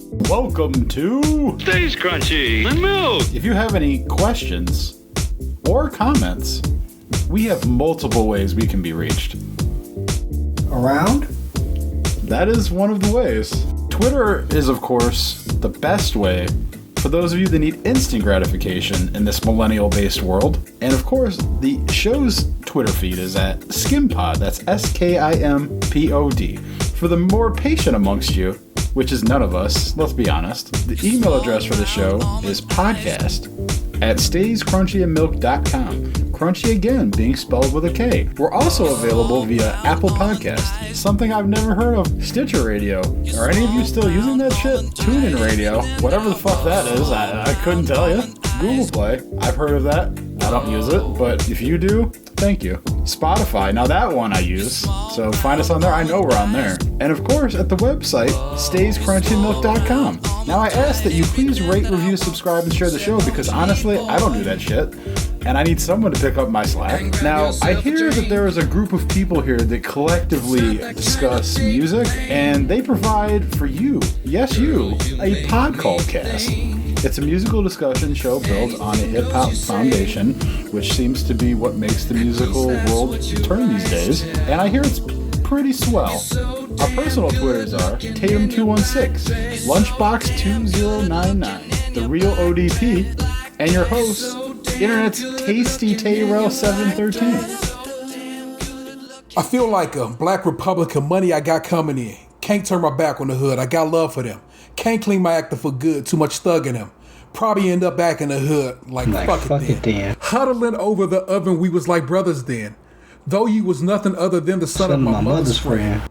Welcome to Stays Crunchy and Milk. If you have any questions or comments, we have multiple ways we can be reached. Around? That is one of the ways. Twitter is, of course, the best way for those of you that need instant gratification in this millennial-based world. And of course, the show's Twitter feed is at Skimpod. That's Skimpod. For the more patient amongst you, which is none of us, let's be honest, the email address for the show is podcast@stayscrunchyandmilk.com. Crunchy again, being spelled with a K. We're also available via Apple Podcast, something I've never heard of, Stitcher Radio. Are any of you still using that shit? TuneIn Radio, whatever the fuck that is, I couldn't tell you. Google Play, I've heard of that. I don't use it, but if you do, thank you. Spotify, now that one I use, so find us on there. I know we're on there. And of course, at the website, stayscrunchyandmilk.com. Now I ask that you please rate, review, subscribe, and share the show, because honestly, I don't do that shit. And I need someone to pick up my slack. Now, I hear that there is a group of people here that collectively discuss music, and they provide for you, yes you, a pod called Cast. It's a musical discussion show built on a hip-hop foundation, which seems to be what makes the musical world turn these days, and I hear it's pretty swell. Our personal Twitters are Tatum216, Lunchbox2099, The Real ODP, and your host, Internet's Tasty Tayrell 713. I feel like a black Republican money I got coming in. Can't turn my back on the hood. I got love for them. Can't clean my actor for good. Too much thug in them. Probably end up back in the hood. Like fuck it then. Huddling over the oven, we was like brothers then. Though you was nothing other than the son of my mother's friend.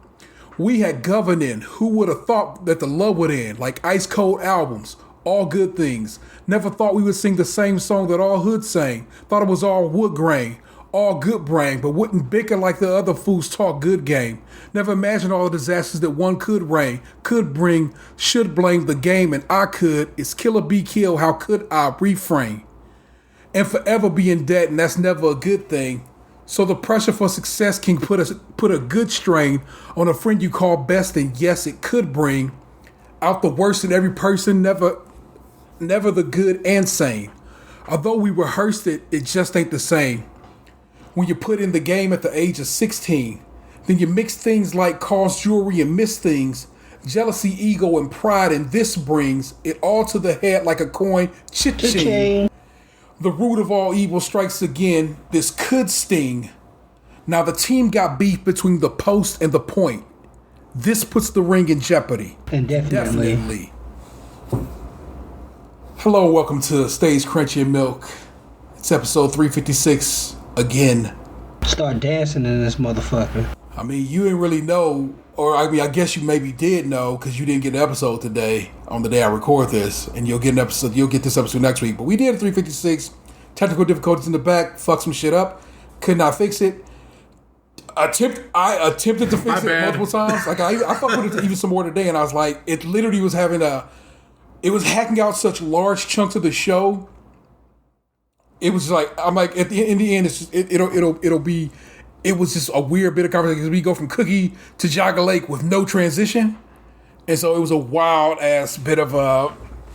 We had governing. Who would have thought that the love would end? Like ice cold albums. All good things. Never thought we would sing the same song that all hoods sang. Thought it was all wood grain, all good brain, but wouldn't bicker like the other fools talk good game. Never imagined all the disasters that one could reign, could bring, should blame the game, and I could. It's kill or be killed, how could I refrain? And forever be in debt, and that's never a good thing. So the pressure for success can put a good strain on a friend you call best, and yes, it could bring out the worst in every person, never the good and sane. Although we rehearsed it, it just ain't the same. When you put in the game at the age of 16, then you mix things like cause jewelry and miss things, jealousy, ego, and pride, and this brings it all to the head like a coin, cha-ching. The root of all evil strikes again, this could sting. Now the team got beef between the post and the point. This puts the ring in jeopardy. Definitely. Hello, welcome to Stays Crunchy and Milk. It's episode 356 again. Start dancing in this motherfucker. I mean, you didn't really know, or I mean, I guess you maybe did know because you didn't get an episode today on the day I record this, and you'll get this episode next week. But we did 356. Technical difficulties in the back, fucked some shit up, could not fix it. I attempted to fix it multiple times. Like I fucked with it even some more today, and I was like, it literally was it was hacking out such large chunks of the show. It was like, I'm like, in the end, it's just, it was just a weird bit of conversation. We go from Cookie to Jogga Lake with no transition. And so it was a wild ass bit of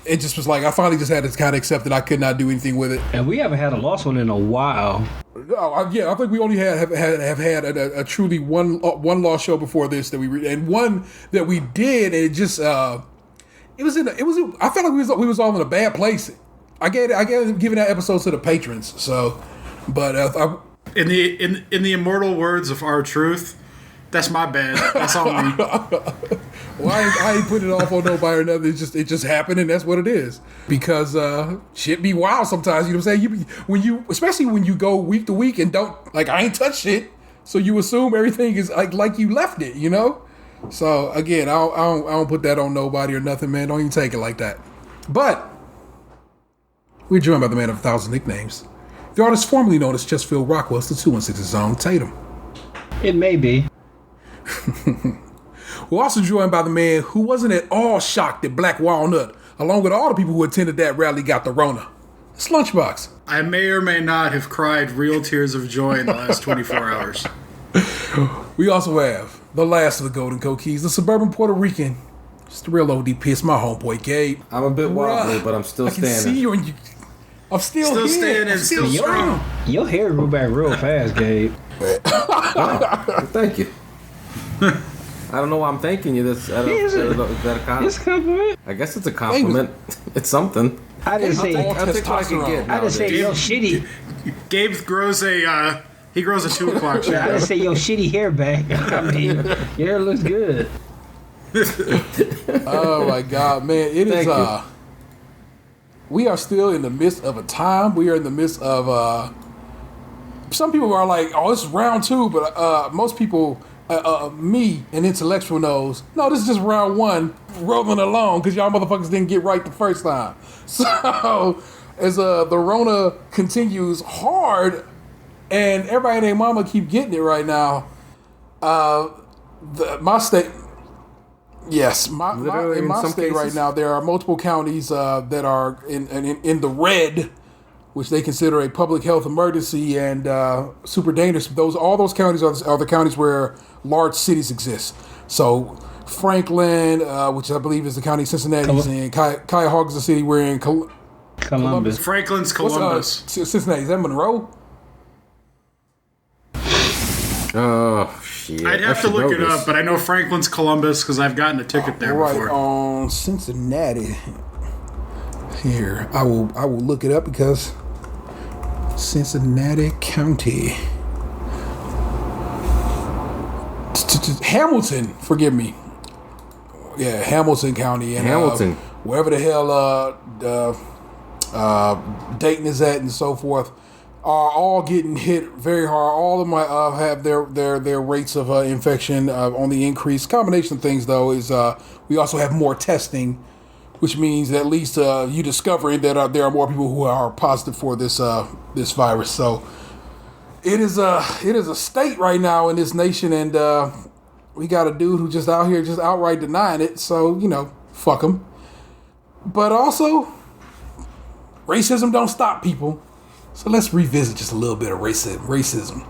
it just was like, I finally just had to kind of accept that I could not do anything with it. And we haven't had a lost one in a while. I think we only have had a truly one lost show before this and one that we did, and it just, I felt like we was all in a bad place. I gave giving that episode to the patrons. So, but in the immortal words of R-Truth, that's my bad. That's on me. Well, I ain't putting it off on nobody or nothing. It just happened, and that's what it is. Because shit be wild sometimes. You know what I'm saying? Especially when you go week to week and don't, like, I ain't touched shit, so you assume everything is like you left it. You know. So again, I don't put that on nobody or nothing, man. Don't even take it like that. But we're joined by the man of 1,000 nicknames, the artist formerly known as Just Phil Rockwell's the 216's own Tatum. It may be. We're also joined by the man who wasn't at all shocked that Black Walnut, along with all the people who attended that rally, got the Rona. It's Lunchbox. I may or may not have cried real tears of joy in the last 24 hours. We also have the last of the Golden Coquis, the suburban Puerto Rican, Just the real ODP. It's my homeboy, Gabe. I'm a bit wobbly, Bruh, but I'm still I can standing. see you and you. I'm still here. standing, I'm still here. strong. Your hair grew back real fast, Gabe. Thank you. I don't know why I'm thanking you. Is that a It's a compliment. I guess it's a compliment. It's something. I didn't say. All I'll take what I can testosterone. get. I didn't say nowadays. yo shitty. Gabe grows a 2 o'clock I shadow. didn't say yo shitty hair back. I mean, your hair looks good. Oh my God, man! It is. Thank you. We are still in the midst of a time. We are in the midst of. Some people are like, "Oh, it's round 2," but most people, me, an intellectual knows, no, this is just round 1, rolling along because y'all motherfuckers didn't get right the first time. So, as the Rona continues hard, and everybody and their mama keep getting it right now. My state. Yes, in my state cases. right now, there are multiple counties that are in the red, which they consider a public health emergency and super dangerous. All those counties are the counties where large cities exist. So Franklin, which I believe is the county of Cincinnati, and Cuyahoga is the city we're in. Columbus. Franklin's Columbus. Cincinnati, is that Monroe? Oh shit! I'd have to look it up, but I know Franklin's Columbus because I've gotten a ticket there Right before. on Cincinnati. Here, I will look it up because Cincinnati County, Hamilton. Forgive me. Yeah, Hamilton County and Hamilton. wherever the hell Dayton is at and so forth, are all getting hit very hard. All of my have their rates of infection on the increase. Combination of things though is we also have more testing, which means at least you discovering that there are more people who are positive for this virus. So it is a state right now in this nation, and we got a dude who just out here just outright denying it. So fuck him. But also, racism don't stop people. So let's revisit just a little bit of racism.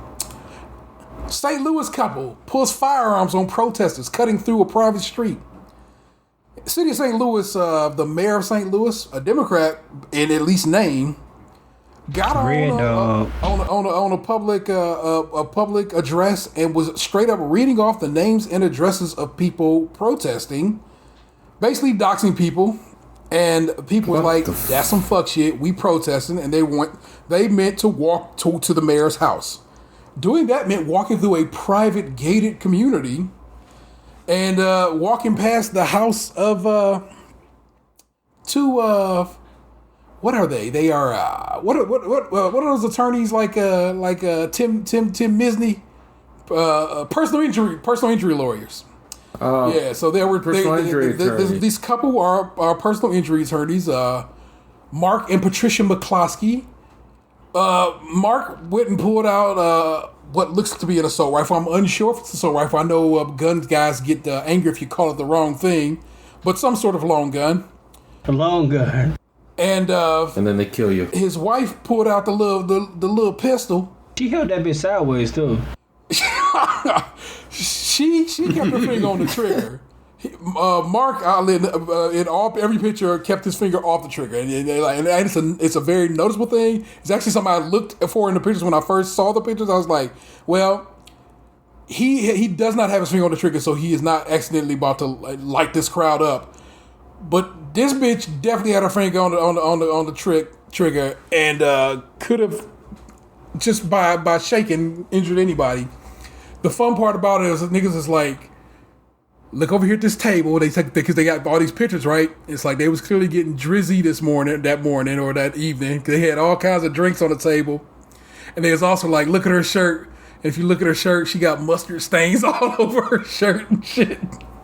St. Louis couple pulls firearms on protesters cutting through a private street. City of St. Louis, the mayor of St. Louis, a Democrat in at least name, got on a public address and was straight up reading off the names and addresses of people protesting, basically doxing people. And people were like, that's some fuck shit. We protesting, and they meant to walk to the mayor's house. Doing that meant walking through a private gated community and walking past the house of two what are they? They are what are those attorneys like Tim Misney, personal injury lawyers. Yeah, so there were these couple are personal injury attorneys, Mark and Patricia McCloskey. Mark went and pulled out what looks to be an assault rifle. I'm unsure if it's an assault rifle. I know gun guys get angry if you call it the wrong thing, but some sort of long gun. A long gun. And then they kill you. His wife pulled out the little pistol. She held that bitch sideways too. She kept her finger on the trigger. Mark in every picture kept his finger off the trigger, and it's a very noticeable thing. It's actually something I looked for in the pictures when I first saw the pictures. I was like, well, he does not have his finger on the trigger, so he is not accidentally about to light this crowd up. But this bitch definitely had her finger on the trigger, and could have just by shaking injured anybody. The fun part about it is niggas is like, look over here at this table. They take because they got all these pictures, right? It's like they was clearly getting drizzy that morning or that evening. They had all kinds of drinks on the table, and they was also like, look at her shirt. And if you look at her shirt, she got mustard stains all over her shirt and shit.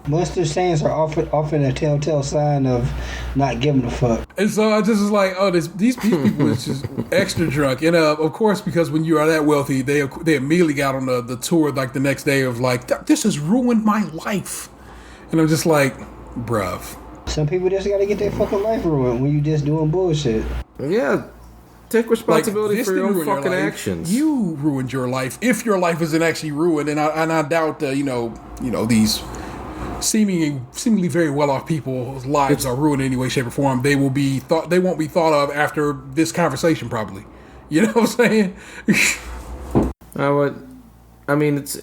Mustard stains are often a telltale sign of not giving a fuck. And so I just was like, oh, these people is just extra drunk. And of course, because when you are that wealthy, they immediately got on the tour like the next day of like, this has ruined my life. And I'm just like, bruv. Some people just gotta get their fucking life ruined when you just doing bullshit. Yeah. Take responsibility for your own fucking actions. You ruined your life if your life isn't actually ruined. And I doubt, these seemingly very well-off people's lives are ruined in any way, shape, or form, they won't be thought of after this conversation, probably. You know what I'm saying?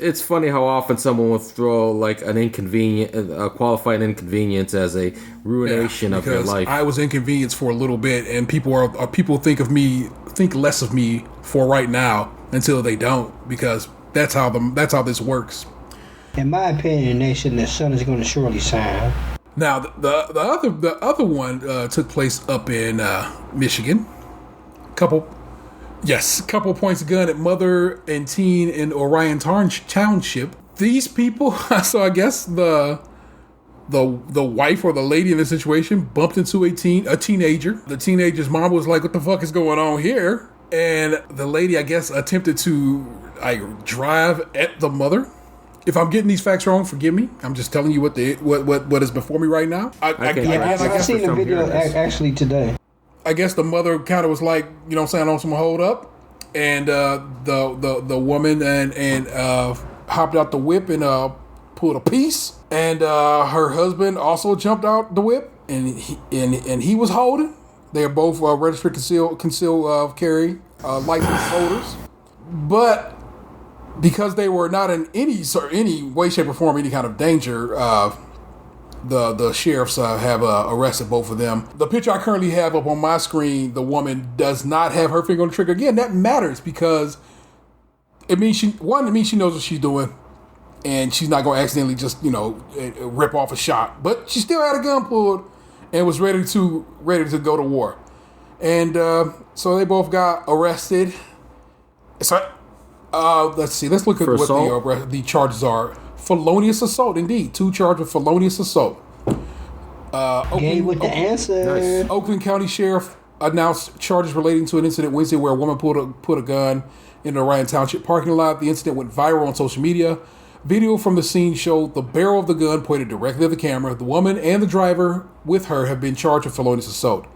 It's funny how often someone will throw like a qualifying inconvenience as a ruination of your life. I was inconvenienced for a little bit, and people think less of me for right now until they don't, because that's how this works. In my opinion, nation, the sun is going to surely shine. Now, the other one took place up in Michigan. Couple points of gun at mother and teen in Orion Township. These people, so I guess the wife or the lady in the situation bumped into a teenager. The teenager's mom was like, "What the fuck is going on here?" And the lady, I guess, attempted to drive at the mother. If I'm getting these facts wrong, forgive me. I'm just telling you what is before me right now. I've seen the video actually today. I guess the mother kind of was like, you know what I'm saying, on some hold up. And the woman and hopped out the whip and pulled a piece. And her husband also jumped out the whip and he was holding. They are both registered concealed carry license holders. But because they were not in any way, shape, or form any kind of danger, the sheriffs have arrested both of them. The picture I currently have up on my screen, the woman does not have her finger on the trigger. Again, that matters because it means she knows what she's doing, and she's not going to accidentally just rip off a shot. But she still had a gun pulled and was ready to go to war. And so they both got arrested. So let's see. Let's look at what the charges are. Felonious assault, indeed. 2 charged with felonious assault. With the answer. Nice. Oakland County Sheriff announced charges relating to an incident Wednesday where a woman put a gun in the Orion Township parking lot. The incident went viral on social media. Video from the scene showed the barrel of the gun pointed directly at the camera. The woman and the driver with her have been charged with felonious assault.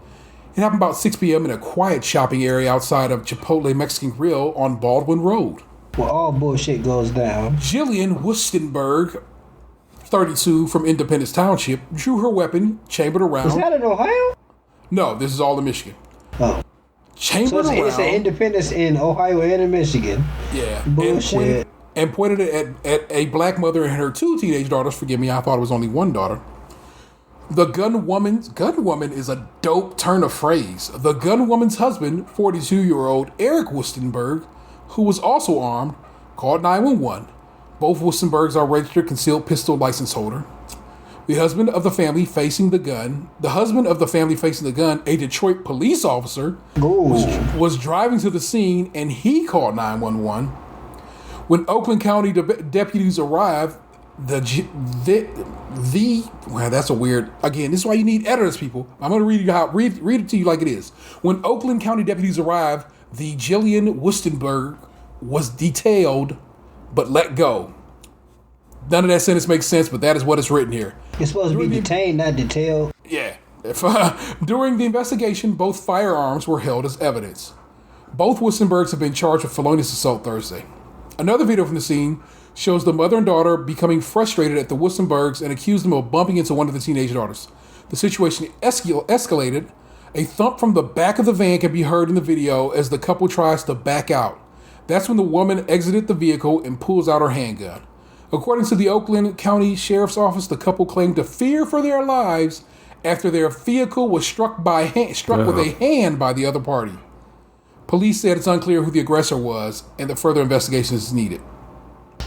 It happened about 6 p.m. in a quiet shopping area outside of Chipotle Mexican Grill on Baldwin Road. Well, all bullshit goes down. Jillian Wustenberg, 32, from Independence Township, drew her weapon, chambered around. Is that in Ohio? No, this is all in Michigan. Oh. Chambered around. It's an Independence in Ohio and in Michigan. Yeah. Bullshit. And pointed it at a black mother and her 2 teenage daughters. Forgive me, I thought it was only 1 daughter. The gun woman is a dope turn of phrase. The gun woman's husband, 42-year-old Eric Wustenberg, who was also armed, called 911. Both Wustenbergs are registered concealed pistol license holder. The husband of the family facing the gun, a Detroit police officer, was driving to the scene and he called 911. When Oakland County deputies arrived, that's a weird. Again, this is why you need editors, people. I'm going to read it to you like it is. When Oakland County deputies arrived, the Jillian Wustenberg was detailed but let go. None of that sentence makes sense, but that is what is written here. It's supposed to be detained, not detailed. Yeah. During the investigation, both firearms were held as evidence. Both Wustenbergs have been charged with felonious assault Thursday. Another video from the scene shows the mother and daughter becoming frustrated at the Wustenbergs and accuse them of bumping into one of the teenage daughters. The situation escalated. A thump from the back of the van can be heard in the video as the couple tries to back out. That's when the woman exited the vehicle and pulls out her handgun. According to the Oakland County Sheriff's Office, the couple claimed to fear for their lives after their vehicle was struck with a hand by the other party. Police said it's unclear who the aggressor was and that further investigation is needed.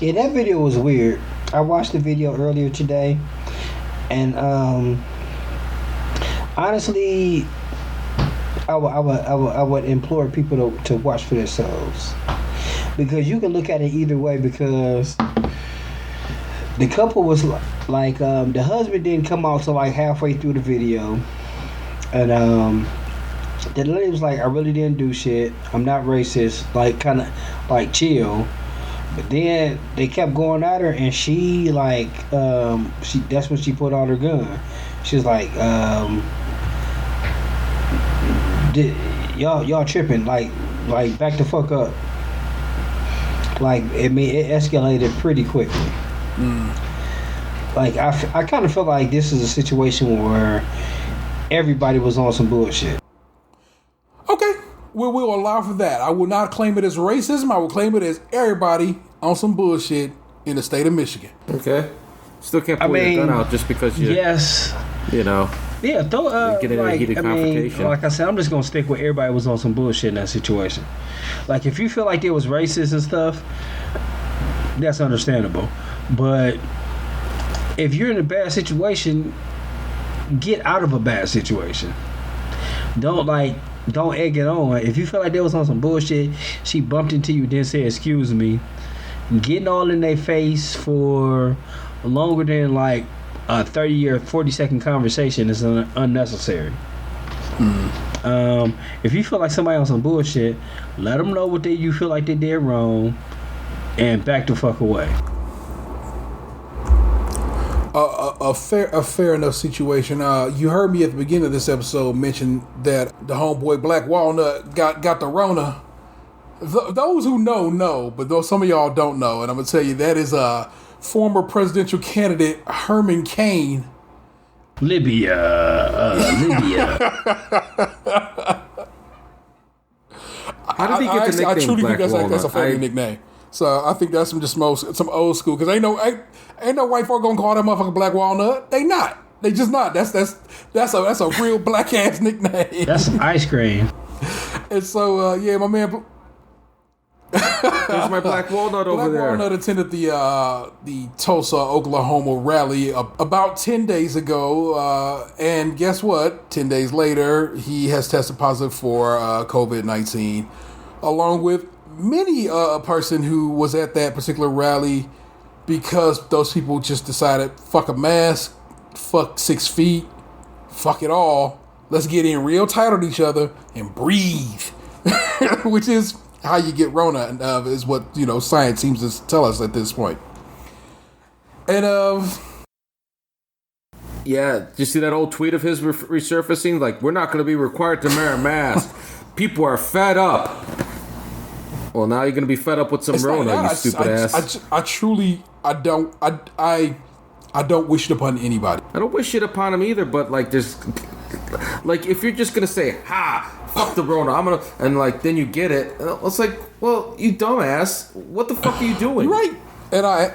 Yeah, that video was weird. I watched the video earlier today, and honestly, I would implore people to watch for themselves, because you can look at it either way. Because the couple was like, the husband didn't come out till like halfway through the video, and the lady was like, "I really didn't do shit. I'm not racist." Like, kind of like chill. But then they kept going at her, and she like, that's when she pulled out her gun. She was like, y'all tripping, like back the fuck up. Like, it escalated pretty quickly. Like I kind of feel like this is a situation where everybody was on some bullshit. Okay, we'll allow for that. I will not claim it as racism. I will claim it as everybody on some bullshit in the state of Michigan. Okay. Still can't pull your gun out just because you. Yes. You know. Yeah, get in a heated confrontation. Like I said, I'm just gonna stick with everybody was on some bullshit in that situation. Like if you feel like there was racist and stuff, that's understandable. But if you're in a bad situation, get out of a bad situation. Don't egg it on. If you feel like they was on some bullshit, she bumped into you, then said excuse me. Getting all in their face for longer than like a 30 or 40-second conversation is unnecessary. If you feel like somebody on some bullshit, let them know what you feel like they did wrong and back the fuck away. A fair enough situation. You heard me at the beginning of this episode mention that the homeboy Black Walnut got the Rona. Those who know, but those some of y'all don't know, and I'm gonna tell you that is former presidential candidate Herman Cain. Libya. How did he get the nickname I truly Black think that's Walnut? a funny nickname. So I think that's some old school, because ain't no white folk gonna call that motherfucker Black Walnut. They not. They just not. That's a real black ass nickname. That's ice cream. And so yeah, my man. There's my Black Walnut over there. Black Walnut attended the Tulsa, Oklahoma rally about 10 days ago, and guess what? 10 days later, he has tested positive for COVID-19, along with many a person who was at that particular rally, because those people just decided, fuck a mask, fuck 6 feet, fuck it all. Let's get in real tight on each other and breathe, which is how you get Rona, is what science seems to tell us at this point. And yeah, did you see that old tweet of his resurfacing? Like, we're not going to be required to wear a mask. People are fed up. Well, now you're going to be fed up with some Rona, you stupid ass. I don't wish it upon anybody. I don't wish it upon him either, but if you're just going to say, ha, fuck the Rona, then you get it. It's like, well, you dumbass, what the fuck are you doing? Right. And I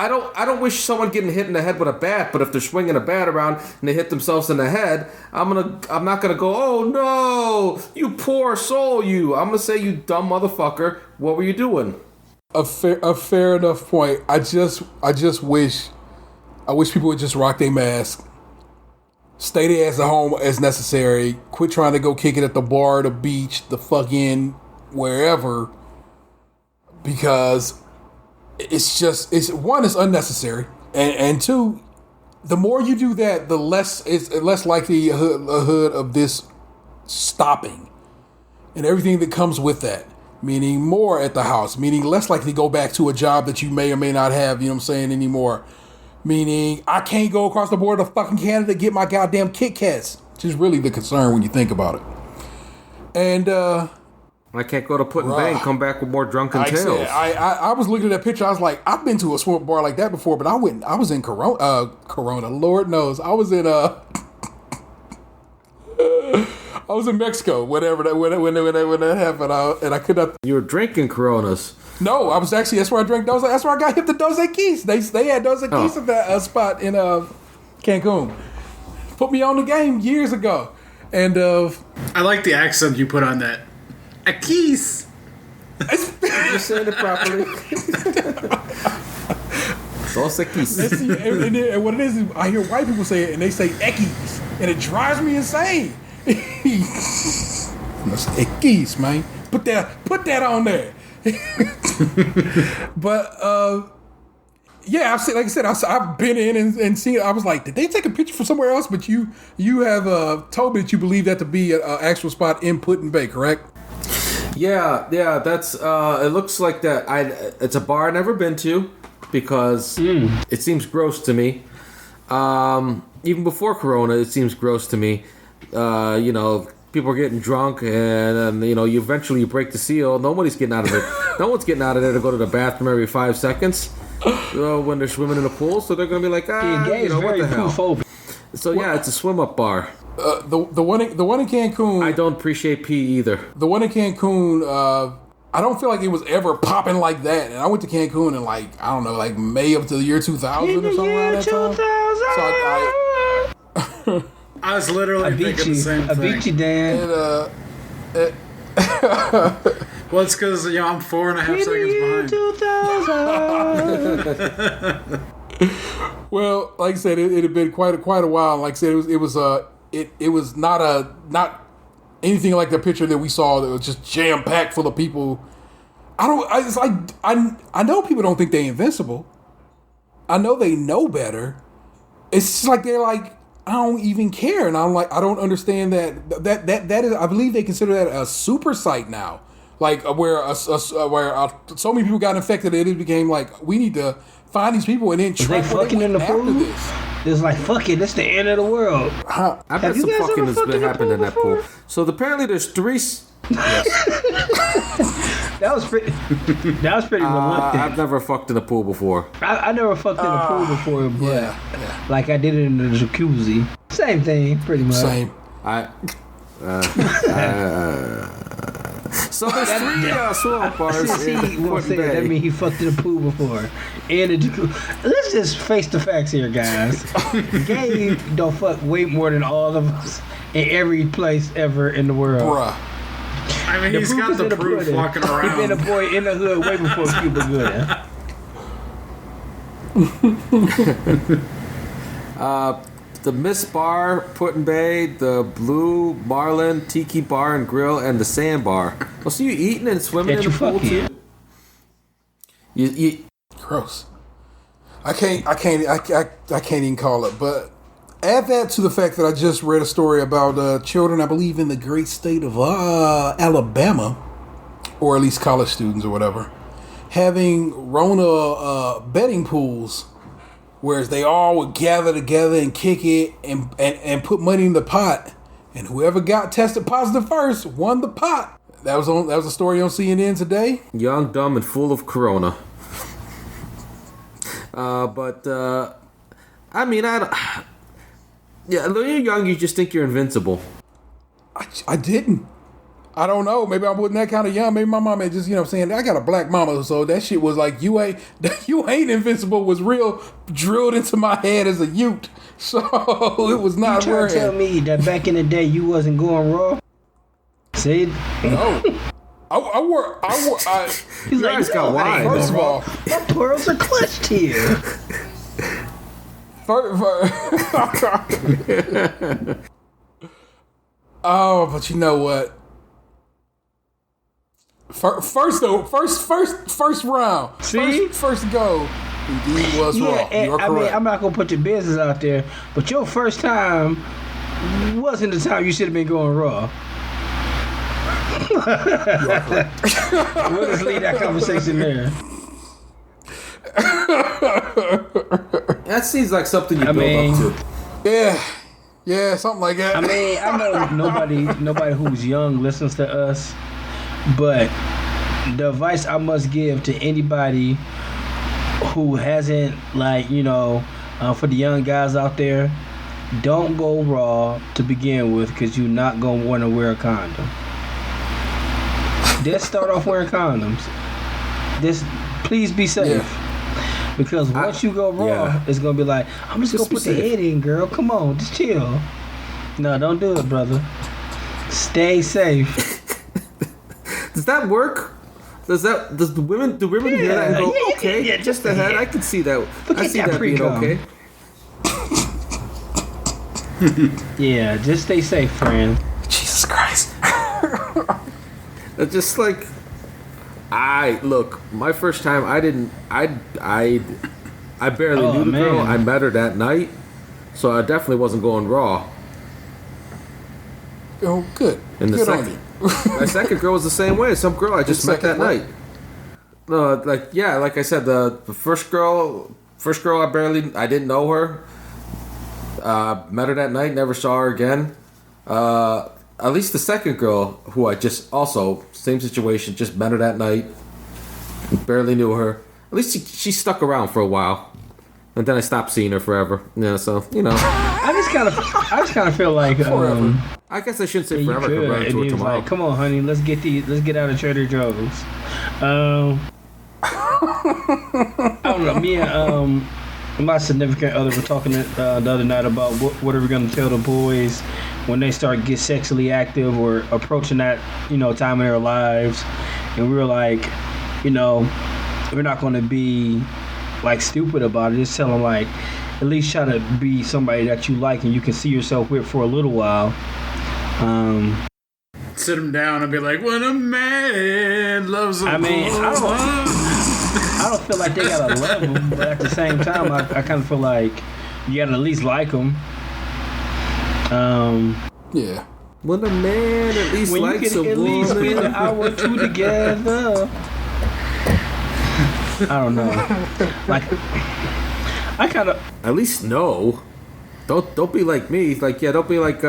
don't wish someone getting hit in the head with a bat, but if they're swinging a bat around and they hit themselves in the head, I'm not gonna go, oh no, you poor soul, you. I'm gonna say, you dumb motherfucker, what were you doing? A fair enough point. I just wish people would just rock their mask. Stay their ass at home as necessary. Quit trying to go kick it at the bar, the beach, the fucking wherever. Because it's unnecessary. And two, the more you do that, the less likelihood of this stopping. And everything that comes with that. Meaning more at the house. Meaning less likely to go back to a job that you may or may not have, anymore. Meaning, I can't go across the border to fucking Canada to get my goddamn Kit Kats. Which is really the concern when you think about it. And, I can't go to Put in Bay and come back with more drunken tales. I was looking at that picture. I was like, I've been to a swim bar like that before, but I was in Corona. Lord knows. I was in, I was in Mexico, whatever when that happened, and I could not. You were drinking Coronas. No, I was actually. That's where I drank those. That's where I got hip to Dos Equis. They had Dos Equis at that spot in Cancun. Put me on the game years ago, and I like the accent you put on that. Equis. You're saying it properly. Dos Equis. And what it is, I hear white people say it, and they say Equis, and it drives me insane. That's Equis, man. Put that on there. But yeah, I've been in and seen it. I was like, did they take a picture from somewhere else? But you have told me that you believe that to be an actual spot in Put in Bay, correct? Yeah, that's it looks like that. It's a bar I've never been to because it seems gross to me. Even before Corona, it seems gross to me. People are getting drunk, and you eventually break the seal. Nobody's getting out of it. No one's getting out of there to go to the bathroom every 5 seconds. when they're swimming in the pool, so they're gonna be like, Gay is what very the hell? poo-phobic. So yeah, it's a swim up bar. The one in Cancun. I don't appreciate pee either. The one in Cancun. I don't feel like it was ever popping like that. And I went to Cancun in like May of the year 2000 or something around that time. So I was literally thinking the same thing. Avicii, Dan. Well, it's because I'm 4.5 seconds behind. Well, like I said, it had been quite a while. Like I said, it was not anything like the picture that we saw that was just jam packed full of people. I know people don't think they're invincible. I know they know better. It's just like they're like, I don't even care, and I'm like, I don't understand that is. I believe they consider that a super site now, like where so many people got infected that it became like we need to find these people and then they fucking in the pool. It's like fuck it, it's the end of the world. I bet some fucking has been happening in that pool. So apparently there's three. That was pretty reluctant. I've never fucked in a pool before. I never fucked in a pool before, but like I did it in the jacuzzi. Same thing, pretty much. Same. So there's three swim bars in Port Bay. That means he fucked in a pool before. And a jacuzzi. Let's just face the facts here, guys. Gay don't fuck way more than all of us in every place ever in the world. Bruh. I mean, he's got the proof walking around. He's been a boy in the hood way before Cuba Gooding. The Miss Bar, Put-in Bay, the Blue Marlin, Tiki Bar and Grill, and the Sand Bar. Oh, so you eating and swimming in the pool too? You Gross. I can't even call it. But add that to the fact that I just read a story about children, I believe, in the great state of Alabama, or at least college students or whatever, having Rona betting pools. Whereas they all would gather together and kick it and put money in the pot, and whoever got tested positive first won the pot. That was a story on CNN today. Young, dumb, and full of corona. I mean, when you're young, you just think you're invincible. I didn't. I don't know. Maybe I wasn't that kind of young. Maybe my mom had just, saying, I got a black mama, so that shit was like, you ain't invincible was real drilled into my head as a youth. So it was not you trying to tell me that back in the day you wasn't going raw? See? No. I wore. He's like, got wide. First of all, my pearls are clutched here. Oh, but you know what? First round. See? First go. Indeed was wrong. You're correct. I mean, I'm not gonna put your business out there, but your first time wasn't the time you should have been going raw. We'll just leave that conversation there. That seems like something you build up to. Yeah, something like that. I mean, I know nobody who's young listens to us, but the advice I must give to anybody who hasn't, for the young guys out there, don't go raw to begin with, because you're not going to want to wear a condom. Just start off wearing condoms. Please be safe. Yeah. Because once you go raw, it's going to be like, I'm just going to put the head in, girl. Come on, just chill. No, don't do it, brother. Stay safe. Does that work? Does the women hear that and go, okay, yeah, just the head? I can see that. Forget I see that being okay. Yeah, just stay safe, friend. Jesus Christ. It's just like, my first time, I barely knew the girl. I met her that night, so I definitely wasn't going raw. Oh, good. And my second girl was the same way. Some girl I just met that night. Like I said, the first girl I didn't know her. Met her that night, never saw her again. At least the second girl, who I just also, same situation, just met her that night, barely knew her. At least she stuck around for a while, and then I stopped seeing her forever. Yeah, so I just kind of feel like I guess I shouldn't say you forever. I could run and into he her was tomorrow. like, "Come on, honey, let's get out of Trader Joe's." I don't know. Me and my significant other were talking the other night about what are we going to tell the boys when they start get sexually active or approaching that time in their lives, and we were like, we're not going to be like stupid about it. Just tell them like, at least try to be somebody that you like and you can see yourself with for a little while. Sit them down and be like, when a man loves a I mean, I don't feel like they gotta love them, but at the same time, I kind of feel like you gotta at least like them. Yeah. When a man at least When likes you a can at least spend woman. an hour or two together. I don't know. Like, I kind of. At least know. Don't be like me. Like, don't be like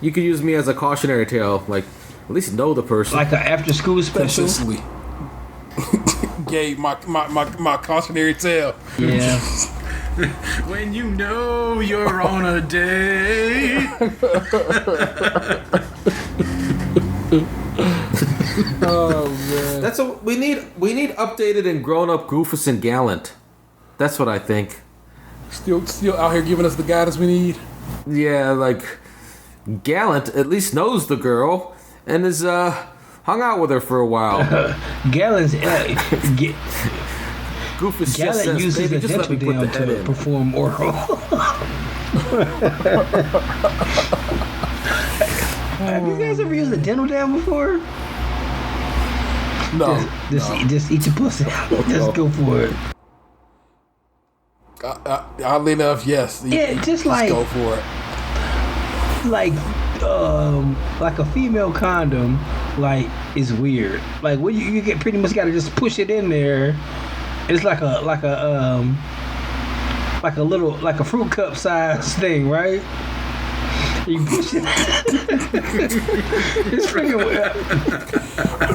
you could use me as a cautionary tale. Like, at least know the person. Like an after school special. Consistently. Gave my cautionary tale. Yeah. When you know you're on a date. Oh man. That's what we need. We need updated and grown up Goofus and Gallant. That's what I think. Still out here giving us the guidance we need. Yeah, like Gallant at least knows the girl and is hung out with her for a while. Gallon's Goofus just Gallant says, uses "Baby, the just let me dental put dam the head to in." perform oral. Have you guys ever used a dental dam before? No. Just eat your pussy. Just go for it. Oddly enough, yes. Yeah, just like go for it. like a female condom, like is weird. Like when you get pretty much gotta just push it in there. It's like a fruit cup size thing, right? You push it. It's freaking weird.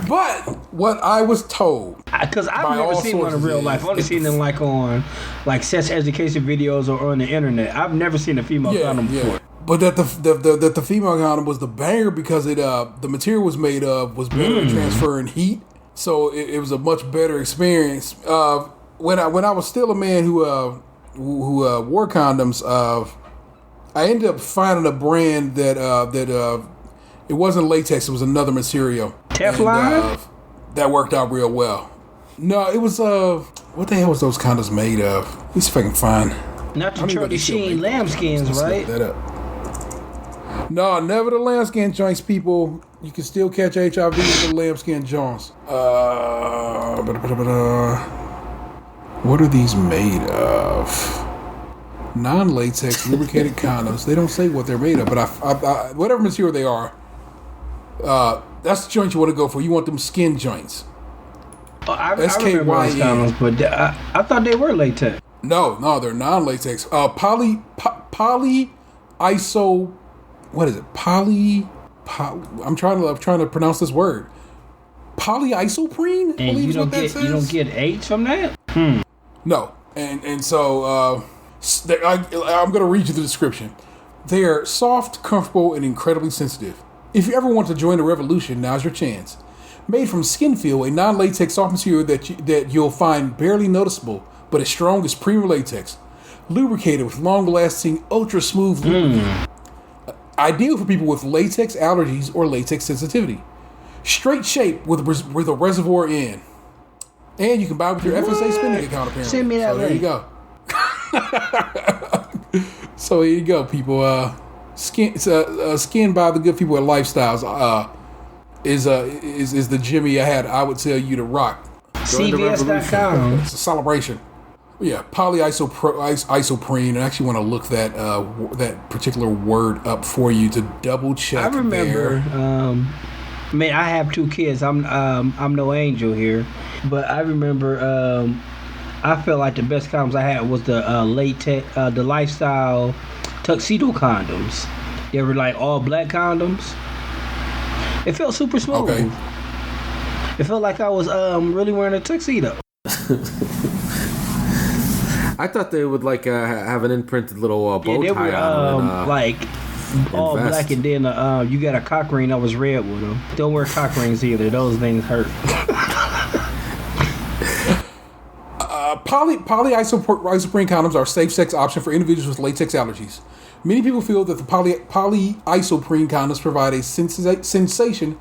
But what I was told, Because I've by never all seen one in sources real is life. I've only it's seen them like on like sex education videos or on the internet. I've never seen a female condom before. But that the female condom was the banger because the material was made of was better at transferring heat, so it was a much better experience. When I was still a man who wore condoms, I ended up finding a brand that it wasn't latex, it was another material. Teflon? And, that worked out real well. No, it was what the hell was those condoms made of? Let me see if I can find. Not the I don't even Charlie think she'll Sheen make lambskins, Let's right? look that up. No, never the lambskin joints, people. You can still catch HIV with the lambskin joints. What are these made of? Non-latex lubricated condoms. They don't say what they're made of, but I whatever material they are, that's the joint you want to go for. You want them skin joints. I remember those condoms, but I thought they were latex. No, they're non-latex. Poly iso. What is it? I'm trying to pronounce this word. Polyisoprene. And you don't get AIDS from that? No, and so I'm going to read you the description. They're soft, comfortable, and incredibly sensitive. If you ever want to join the revolution, now's your chance. Made from skin feel, a non-latex soft material that you'll find barely noticeable, but as strong as premium latex. Lubricated with long-lasting, ultra-smooth lubricant. Ideal for people with latex allergies or latex sensitivity. Straight shape with a reservoir in. And you can buy it with your FSA spending account, apparently. Send me that so there you link. go. So there you go, people. Skin by the good people at Lifestyles is the Jimmy I would tell you to rock. CVS.com. It's a celebration. Yeah, polyisoprene. I actually want to look that particular word up for you to double check. I remember. I have 2 kids. I'm no angel here, but I remember. I felt like the best condoms I had was the latex, the Lifestyle tuxedo condoms. They were like all black condoms. It felt super smooth. Okay. It felt like I was really wearing a tuxedo. I thought they would like have an imprinted little bow Yeah, they tie were on them. like all vest. black, and then you got a cock ring that was red with them. Don't wear cock rings either; those things hurt. Polyisoprene condoms are a safe sex option for individuals with latex allergies. Many people feel that the polyisoprene condoms provide a sensation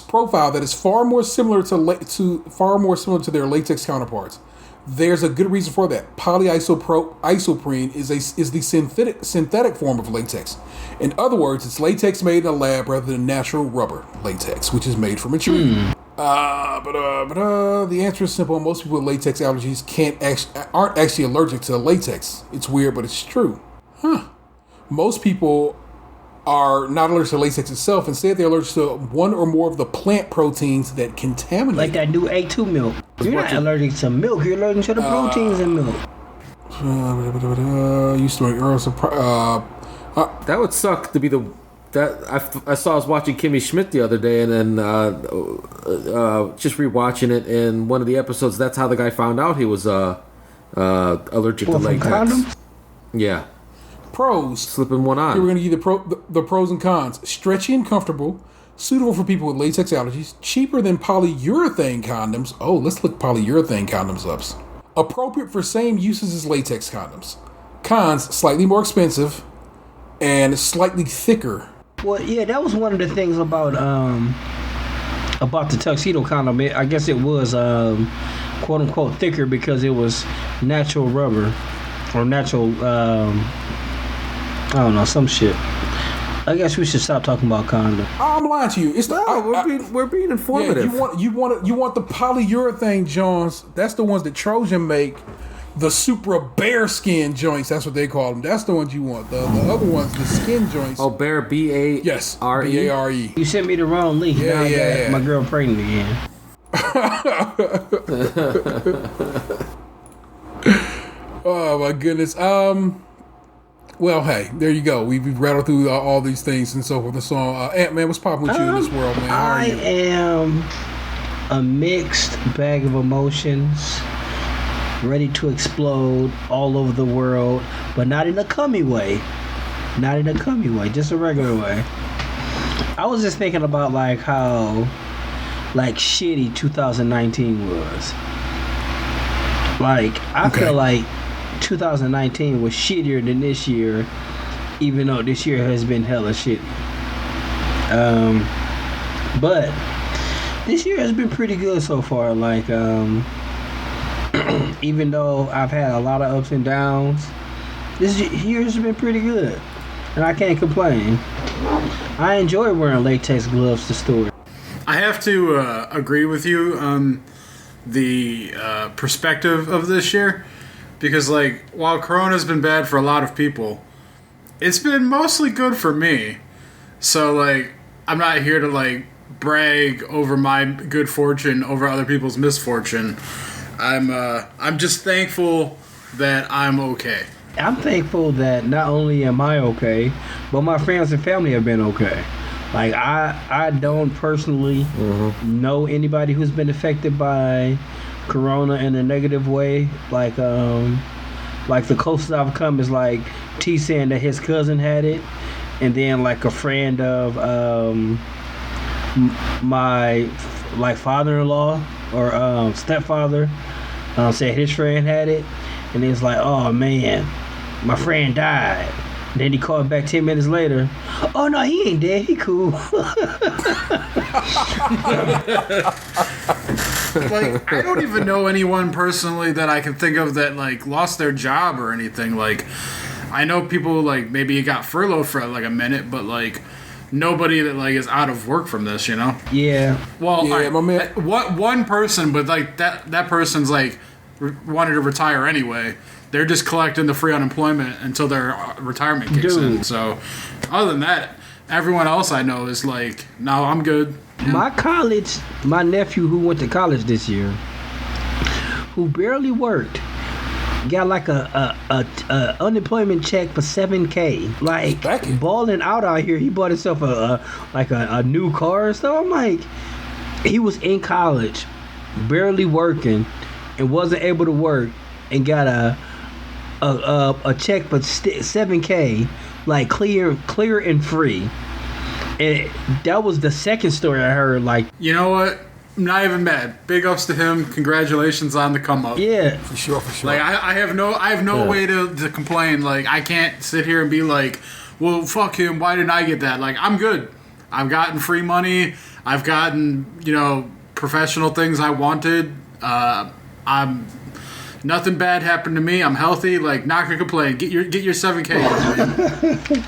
profile that is far more similar to their latex counterparts. There's a good reason for that. Polyisoprene is the synthetic form of latex. In other words, it's latex made in a lab rather than natural rubber latex, which is made from a tree. The answer is simple. Most people with latex allergies aren't actually allergic to latex. It's weird, but it's true. Most people are not allergic to latex itself. Instead, they're allergic to one or more of the plant proteins that contaminate. Like that new A2 milk. You're not allergic to milk. You're allergic to the proteins in milk. Used to make Earls That would suck to be the. That I saw. I was watching Kimmy Schmidt the other day, and then just rewatching it. In one of the episodes, that's how the guy found out he was allergic to latex. Condoms? Yeah. Pros. Slipping one on. Here we're going to give you the pros and cons. Stretchy and comfortable. Suitable for people with latex allergies. Cheaper than polyurethane condoms. Oh, let's look polyurethane condoms up. Appropriate for same uses as latex condoms. Cons, slightly more expensive and slightly thicker. Well, yeah, that was one of the things about the tuxedo condom. I guess it was quote unquote thicker because it was natural rubber or natural I don't know, some shit. I guess we should stop talking about condoms. I'm lying to you. It's we're being informative. Yeah, you want the polyurethane joints. That's the ones that Trojan make. The Supra bearskin joints. That's what they call them. That's the ones you want. The other ones, the skin joints. Oh, bear B-A-R-E? Yes, B-A-R-E. You sent me the wrong link. Yeah, now I got yeah. my girl pregnant again. Oh my goodness. Well, hey, there you go. We've rattled through all these things and so forth and so on. Ant-Man, what's popping with you in this world, man? How are you? I am a mixed bag of emotions, ready to explode all over the world, but not in a cummy way. Not in a cummy way, just a regular way. I was just thinking about like how shitty 2019 was. Like, I feel like 2019 was shittier than this year, even though this year has been hella shitty. But this year has been pretty good so far. Like, even though I've had a lot of ups and downs, this year has been pretty good, and I can't complain. I enjoy wearing latex gloves to store. I have to agree with you on the perspective of this year. Because, like, while Corona's been bad for a lot of people, it's been mostly good for me. So, like, I'm not here to, like, brag over my good fortune over other people's misfortune. I'm just thankful that I'm okay. I'm thankful that not only am I okay, but my friends and family have been okay. Like, I don't personally know anybody who's been affected by Corona in a negative way. Like the closest I've come is like T saying that his cousin had it, and then like a friend of my like father-in-law or stepfather said his friend had it, and it's like, oh man, my friend died. And then he called back 10 minutes later. Oh no, he ain't dead. He cool. Like, I don't even know anyone personally that I can think of that, like, lost their job or anything. Like, I know people, like, maybe got furloughed for, like, a minute, but, like, nobody that, like, is out of work from this, you know? Yeah. Well, Yeah, my man. one person, but, like, that person's, like, wanted to retire anyway. They're just collecting the free unemployment until their retirement kicks in. So, other than that, everyone else I know is like, no, I'm good. My nephew who went to college this year, who barely worked, got like a unemployment check for $7,000. Like, balling out here. He bought himself a new car and stuff. I'm like, he was in college, barely working, and wasn't able to work, and got a a check for $7K, like clear and free. And that was the second story I heard. Like, you know what? I'm not even mad. Big ups to him. Congratulations on the come up. yeah, For sure. Like I have no way to complain. Like I can't sit here and be like, well, fuck him. Why didn't I get that? Like I'm good. I've gotten free money. I've gotten professional things I wanted. I'm nothing bad happened to me. I'm healthy. Like not gonna complain. Get your $7K.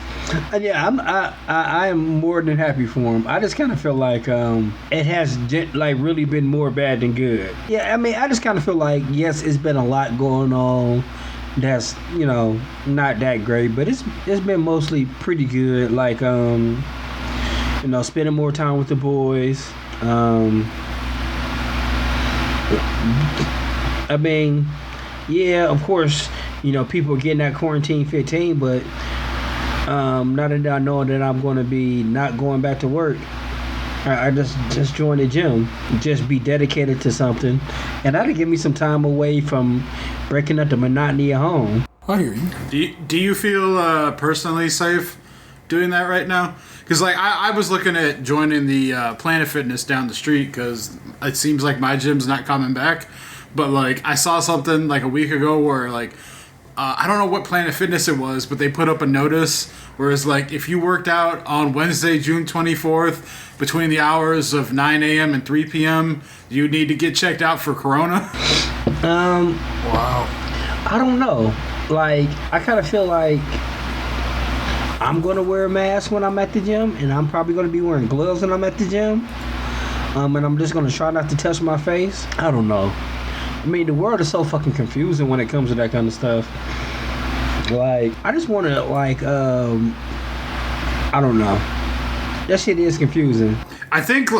and yeah, I am more than happy for him. I just kind of feel like it has like really been more bad than good. Yeah, I mean, I just kind of feel like yes, it's been a lot going on. That's not that great, but it's been mostly pretty good. Like spending more time with the boys. I mean, yeah, of course, people are getting that quarantine 15, but now that I know that I'm going to be not going back to work, I just join the gym, just be dedicated to something, and that'll give me some time away from breaking up the monotony at home. I hear you. Do you feel personally safe doing that right now? Because like I was looking at joining the Planet Fitness down the street because it seems like my gym's not coming back. But like I saw something like a week ago where like I don't know what Planet Fitness it was, but they put up a notice where it's like if you worked out on Wednesday, June 24th between the hours of 9 a.m. and 3 p.m., you need to get checked out for Corona. Wow. I don't know. Like I kind of feel like I'm going to wear a mask when I'm at the gym, and I'm probably going to be wearing gloves when I'm at the gym. And I'm just going to try not to touch my face. I don't know. I mean, the world is so fucking confusing when it comes to that kind of stuff. Like, I just want to, like, I don't know. That shit is confusing. I think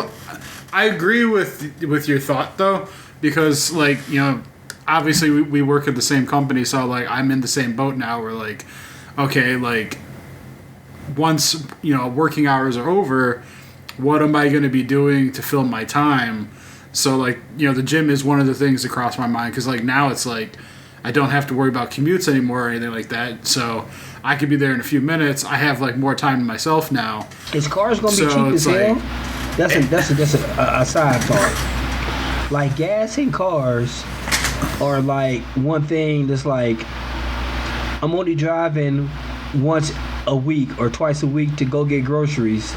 I agree with your thought though, because like obviously we work at the same company, so like I'm in the same boat now. We're like, okay, like once working hours are over, what am I going to be doing to fill my time? So, like, the gym is one of the things that cross my mind because, like, now it's like I don't have to worry about commutes anymore or anything like that. So, I could be there in a few minutes. I have, like, more time to myself now. Is cars going to be cheap as hell? That's a side thought. Like, gas and cars are, like, one thing that's, like, I'm only driving once a week or twice a week to go get groceries.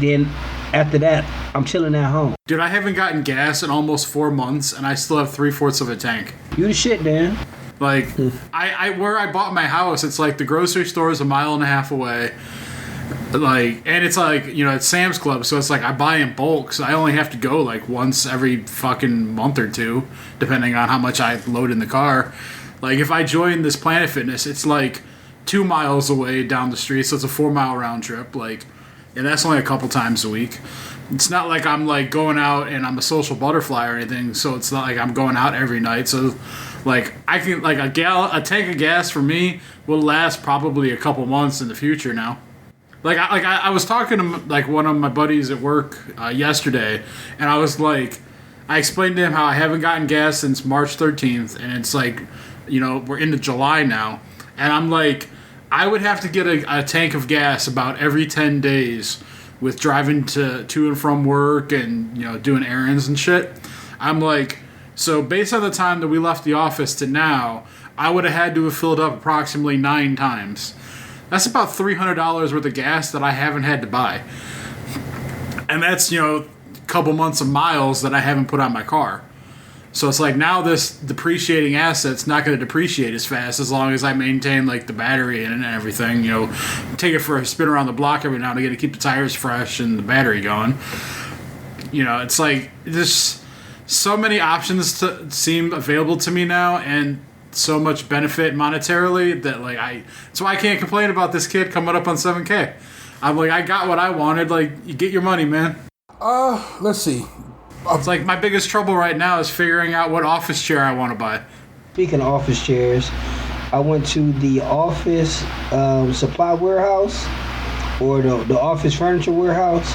Then after that, I'm chilling at home. Dude, I haven't gotten gas in almost 4 months, and I still have 3/4 of a tank. You the shit, Dan. Like, I where I bought my house, it's like the grocery store is 1.5 miles away. Like, and it's like, it's Sam's Club, so it's like I buy in bulk, so I only have to go like once every fucking month or two, depending on how much I load in the car. Like, if I join this Planet Fitness, it's like 2 miles away down the street, so it's a 4-mile round trip. Like, and that's only a couple times a week. It's not like I'm like going out and I'm a social butterfly or anything, so it's not like I'm going out every night. So like I can like a tank of gas for me will last probably a couple months in the future now. Like I was talking to like one of my buddies at work yesterday, and I was like, I explained to him how I haven't gotten gas since March 13th, and it's like, we're into July now, and I'm like, I would have to get a tank of gas about every 10 days with driving to and from work and, doing errands and shit. I'm like, so based on the time that we left the office to now, I would have had to have filled up approximately 9 times. That's about $300 worth of gas that I haven't had to buy. And that's, a couple months of miles that I haven't put on my car. So it's like now this depreciating asset's not going to depreciate as fast as long as I maintain like the battery and everything. Take it for a spin around the block every now and again to keep the tires fresh and the battery going. It's like there's so many options to seem available to me now, and so much benefit monetarily that like that's why I can't complain about this kid coming up on 7K. I'm like, I got what I wanted. Like, you get your money, man. Let's see. It's like my biggest trouble right now is figuring out what office chair I want to buy. Speaking of office chairs, I went to the office supply warehouse or the office furniture warehouse.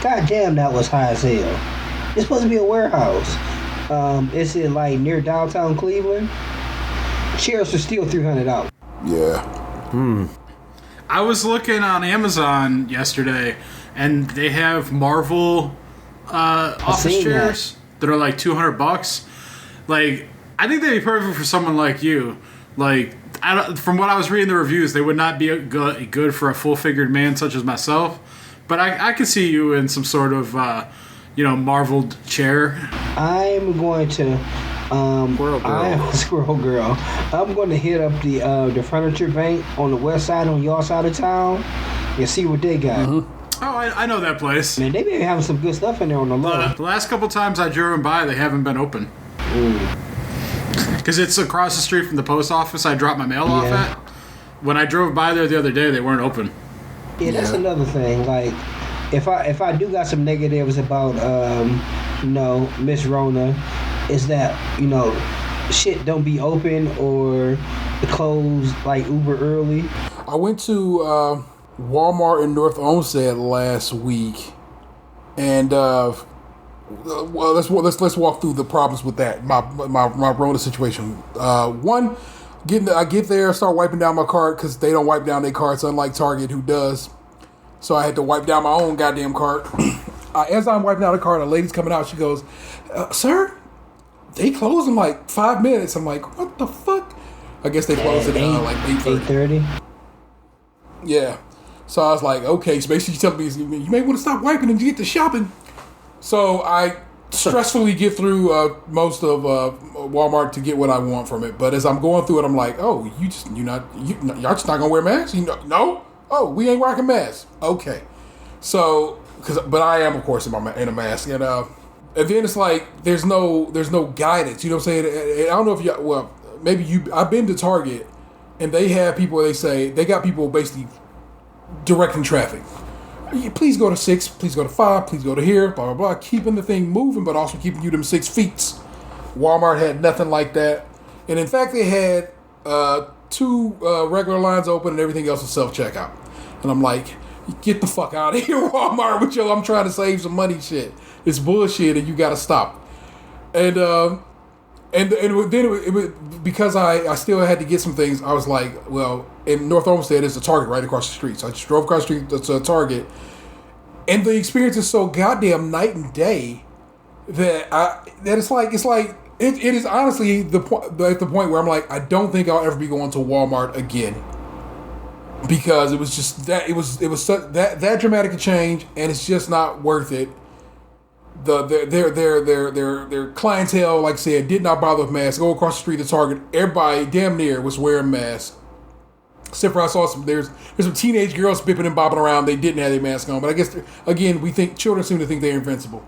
God damn, that was high as hell. It's supposed to be a warehouse. It's in like near downtown Cleveland. chairs are still $300. Yeah. I was looking on Amazon yesterday, and they have Marvel office seen chairs that are like $200. Like, I think they'd be perfect for someone like you. Like, from what I was reading the reviews, they would not be good for a full-figured man such as myself. But I could see you in some sort of, marveled chair. I'm going to. Squirrel girl. I am a squirrel girl. I'm going to hit up the furniture bank on the west side, on your side of town, and see what they got. Oh, I know that place. Man, they be having some good stuff in there on the low. The last couple times I drove by, they haven't been open. Because it's across the street from the post office I dropped my mail off at. When I drove by there the other day, they weren't open. Yeah, that's another thing. Like, if I do got some negatives about Miss Rona, is that shit don't be open or close like uber early. I went to Walmart in North Olmsted last week, and let's walk through the problems with that. My Rona situation. One, I get there, start wiping down my cart because they don't wipe down their carts, unlike Target, who does. So I had to wipe down my own goddamn cart. As I'm wiping down the cart, a lady's coming out. She goes, "Sir, they close in like 5 minutes." I'm like, "What the fuck?" I guess they close at like 8:30. Yeah. So I was like, okay. So basically, she's telling me, you may want to stop wiping and get to shopping. So I stressfully get through most of Walmart to get what I want from it. But as I'm going through it, I'm like, oh, y'all just not gonna wear masks? No. Oh, we ain't rocking masks. Okay. So, but I am, of course, in a mask, and then it's like there's no guidance. You know what I'm saying? I don't know if I've been to Target, and they have people. They say they got people basically directing traffic. Please go to 6. Please go to 5. Please go to here. Blah blah blah. Keeping the thing moving, but also keeping you them 6 feet. Walmart had nothing like that, and in fact, they had 2 regular lines open, and everything else was self-checkout. And I'm like, get the fuck out of here, Walmart, with your I'm trying to save some money shit. It's bullshit, and you got to stop. And then it was because I still had to get some things. I was like, well, in North Olmsted is a Target right across the street. So I just drove across the street to a Target, and the experience is so goddamn night and day that it is honestly at the point where I'm like, I don't think I'll ever be going to Walmart again, because it was just that it was that dramatic a change, and it's just not worth it. Their clientele, like I said, did not bother with masks. Go across the street to Target, everybody damn near was wearing masks. Except for I saw there's some teenage girls bipping and bopping around. They didn't have their mask on, but I guess again children seem to think they're invincible.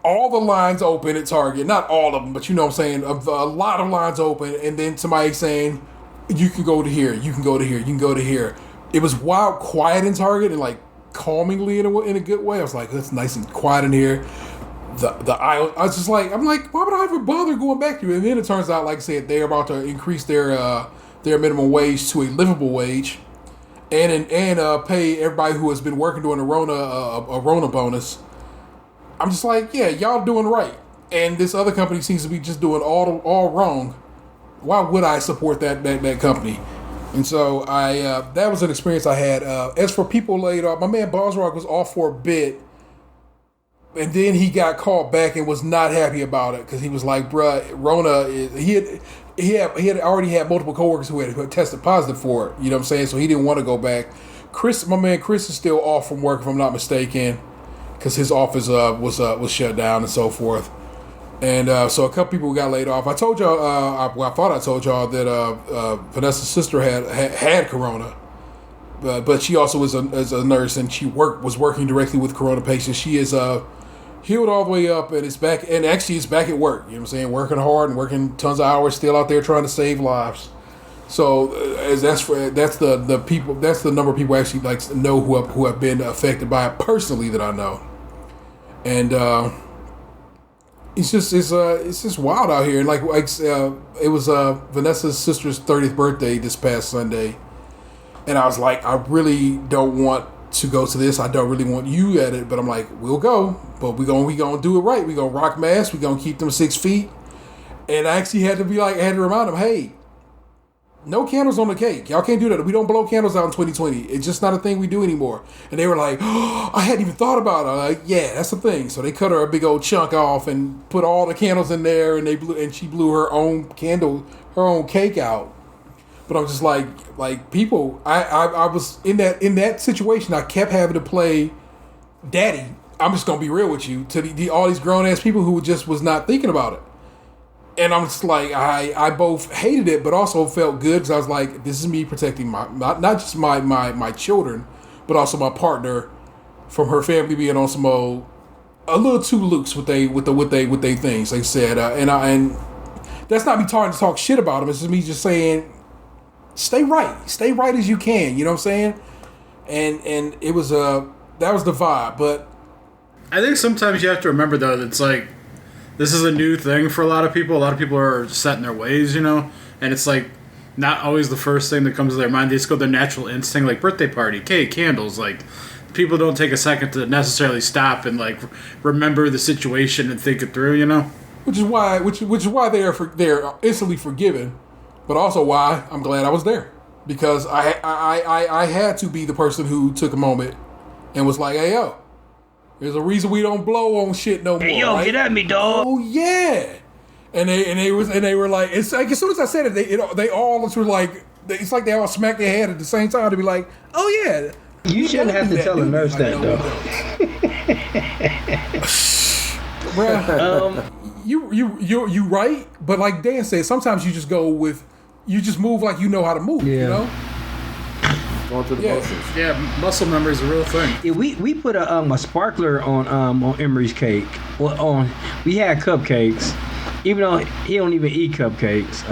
All the lines open at Target, not all of them, but you know what I'm saying, a lot of lines open, and then somebody saying, you can go to here, you can go to here, you can go to here. It was wild quiet in Target, and like calmingly in a good way. I was like, it's nice and quiet in here. The aisle, I was just like, why would I ever bother going back to it? And then it turns out, like I said, they're about to increase their minimum wage to a livable wage, and pay everybody who has been working during the Rona a Rona bonus. I'm just like, yeah, y'all doing right, and this other company seems to be just doing all wrong. Why would I support that company? And so that was an experience I had. As for people laid off, my man Bosrock was off for a bit, and then he got called back and was not happy about it because he was like, bruh, Rona, he had already had multiple coworkers who had tested positive for it. You know what I'm saying? So he didn't want to go back. My man Chris is still off from work, if I'm not mistaken, because his office was shut down and so forth. And so a couple people got laid off. I told y'all, I thought I told y'all that Vanessa's sister had corona, but she also was a nurse, and she was working directly with corona patients. She is healed all the way up, and is back, and actually is back at work. You know what I'm saying? Working hard and working tons of hours, still out there trying to save lives. So that's the people. That's the number of people actually know who have been affected by it personally that I know, and it's just wild out here. And it was Vanessa's sister's 30th birthday this past Sunday, and I was like, I really don't want to go to this. I don't really want you at it, but I'm like, we'll go, but we gonna do it right. We gonna rock masks. We gonna keep them 6 feet. And I actually had to remind him, hey, No candles on the cake. Y'all can't do that. We don't blow candles out in 2020. It's just not a thing we do anymore. And they were like, oh, I hadn't even thought about it. I'm like, yeah, that's the thing. So they cut her a big old chunk off and put all the candles in there, and she blew her own cake out. But I'm just like people. I was in that situation. I kept having to play daddy. I'm just gonna be real with you to all these grown ass people who just was not thinking about it. And I'm just like, I both hated it, but also felt good because I was like, this is me protecting not just my children, but also my partner from her family being on some old, a little too loose with they things. They said, and that's not me trying to talk shit about them. It's just me just saying, stay right as you can. You know what I'm saying? And it was that was the vibe. But I think sometimes you have to remember though that it's like, this is a new thing for a lot of people. A lot of people are set in their ways, and it's like not always the first thing that comes to their mind. They just go their natural instinct, like birthday party, cake, candles. Like people don't take a second to necessarily stop and like remember the situation and think it through, Which is why they're instantly forgiven, but also why I'm glad I was there because I had to be the person who took a moment and was like, hey yo. There's a reason we don't blow on shit no more. Hey yo, right? get at me, dog. Oh yeah, and they were like, it's like as soon as I said it, they all were like, it's like they all smacked their head at the same time to be like, oh yeah. You shouldn't have to tell a nurse that though. Bruh, you right, but like Dan said, sometimes you just move like you know how to move. Yeah. Going through the motions. Yeah, muscle memory is a real thing. Yeah, we put a sparkler on Emery's cake. Well, we had cupcakes, even though he don't even eat cupcakes.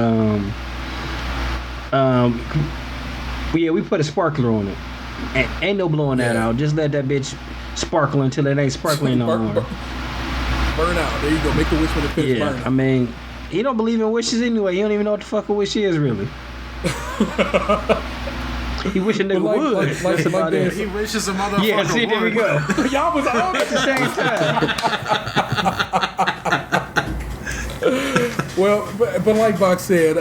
Yeah, we put a sparkler on it. And ain't no blowing that out. Just let that bitch sparkle until it ain't sparkling no more. Burn out. There you go. Make the wish when it finishes burning. I mean, he don't believe in wishes anyway. He don't even know what the fuck a wish is really. He wish a nigga would. That's about it. He wishes a motherfucker Yeah, see, there we go. Y'all was on At the same time. Well, but like Box said,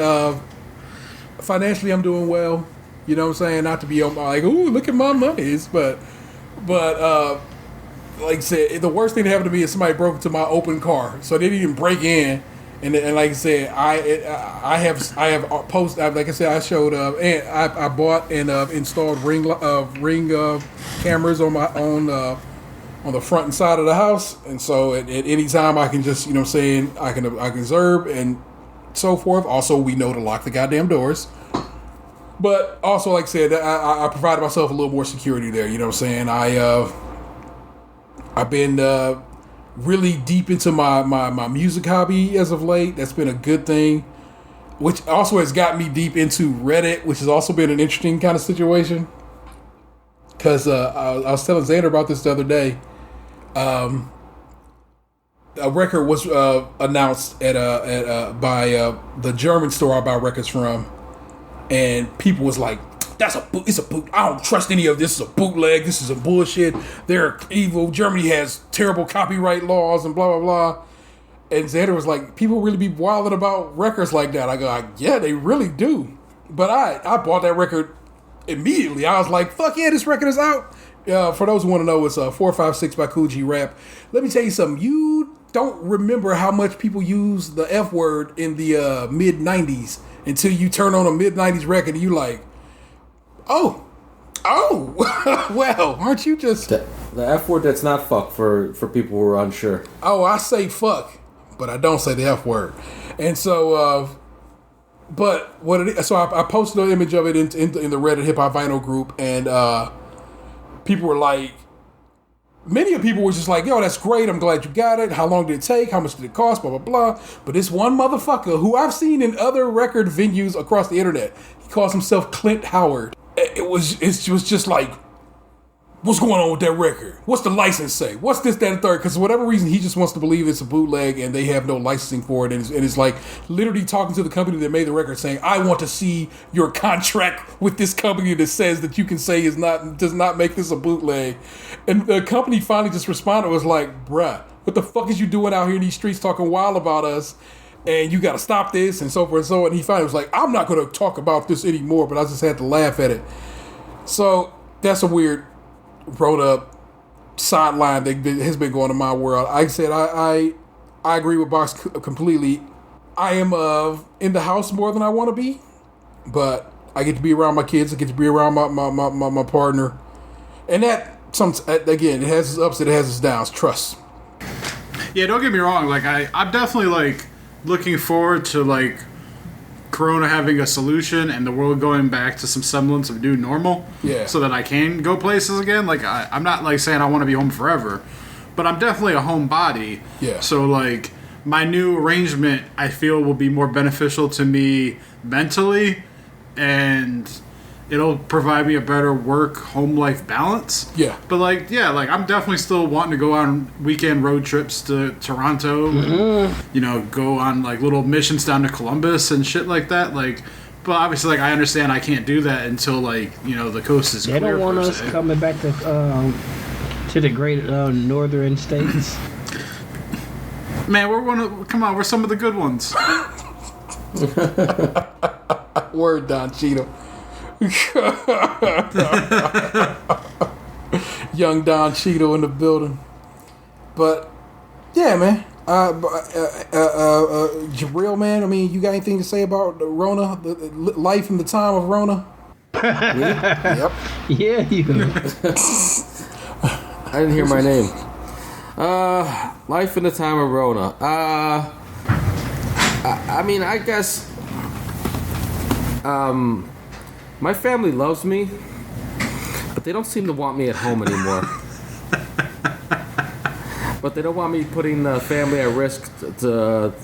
financially I'm doing well. You know what I'm saying? Not to be on like, ooh, look at my monies, but like I said, the worst thing that happened to me is somebody broke into my open car, so they didn't even break in. And like I said, I have posted, like I said, I showed and I bought and installed ring cameras on the front and side of the house, and so at any time I can just I can observe and so forth. Also, we know to lock the goddamn doors, but also like I said, I provided myself a little more security there. You know what I'm saying? I've been really deep into my music hobby as of late. That's been a good thing, which also has got me deep into Reddit, which has also been an interesting kind of situation. Because I was telling Xander about this the other day. A record was announced by the German store I buy records from, and people was like, it's a boot. I don't trust any of this. This is a bootleg. This is a bullshit. They're evil. Germany has terrible copyright laws and blah, blah, blah. And Xander was like, people really be wilding about records like that. I go, yeah, they really do. But I bought that record immediately. I was like, fuck yeah, this record is out. For those who want to know, it's 456 by Krunchy Rap. Let me tell you something. You don't remember how much people use the F word in the mid-90s until you turn on a mid-90s record and you like, oh, well, aren't you just... The F word that's not fuck for people who are unsure. Oh, I say fuck, but I don't say the F word. And so, but what it is, so I posted an image of it in the Reddit Hip Hop Vinyl group, and people were like, many of people were just like, yo, that's great, I'm glad you got it. How long did it take? How much did it cost? Blah, blah, blah. But this one motherfucker, who I've seen in other record venues across the internet, he calls himself Clint Howard. It was just like, what's going on with that record? What's the license say? What's this, that, and third? Because for whatever reason, he just wants to believe it's a bootleg and they have no licensing for it. And it's like literally talking to the company that made the record saying, I want to see your contract with this company that says that you can say does not make this a bootleg. And the company finally just responded, was like, bruh, what the fuck is you doing out here in these streets talking wild about us? and you got to stop this and so forth and so on. And he finally was like, I'm not going to talk about this anymore, but I just had to laugh at it. So that's a weird Rona sideline that has been going on in my world. Like I said, I agree with Box completely. I am in the house more than I want to be, but I get to be around my kids. I get to be around my partner, and that again, it has its ups, it has its downs. Trust. Yeah, don't get me wrong. Like I'm definitely like looking forward to like Corona having a solution and the world going back to some semblance of new normal. Yeah. So that I can go places again. Like I'm not like saying I want to be home forever, but I'm definitely a homebody. Yeah. So like my new arrangement, I feel will be more beneficial to me mentally, and it'll provide me a better work-home life balance. Yeah. But like, yeah, like I'm definitely still wanting to go on weekend road trips to Toronto. Mm-hmm. You know, go on like little missions down to Columbus and shit like that. Like, but obviously, like I understand I can't do that until like the coast is They clear. don't want per us se. coming back to the great northern states. Man, we're some of the good ones. Word, Don Cheadle. Young Don Cheadle in the building. But yeah, man. Jabril, man. I mean, you got anything to say about the Rona, the life in the time of Rona? Yep. Yeah, you. I didn't hear my name. Life in the time of Rona. I mean, I guess my family loves me, but they don't seem to want me at home anymore. But they don't want me putting the family at risk to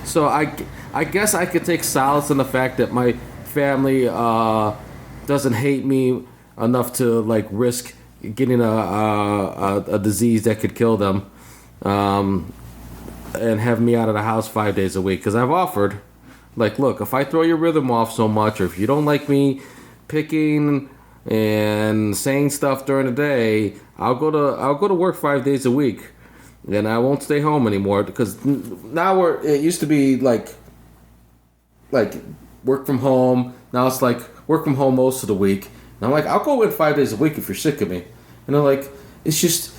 so I guess I could take solace in the fact that my family doesn't hate me enough to like risk getting a disease that could kill them, and have me out of the house 5 days a week. Because I've offered, like, look, if I throw your rhythm off so much, or if you don't like me picking and saying stuff during the day, I'll go to work 5 days a week, and I won't stay home anymore. Because now it used to be like work from home. Now it's like work from home most of the week. And I'm like, I'll go in 5 days a week if you're sick of me. And they're like, it's just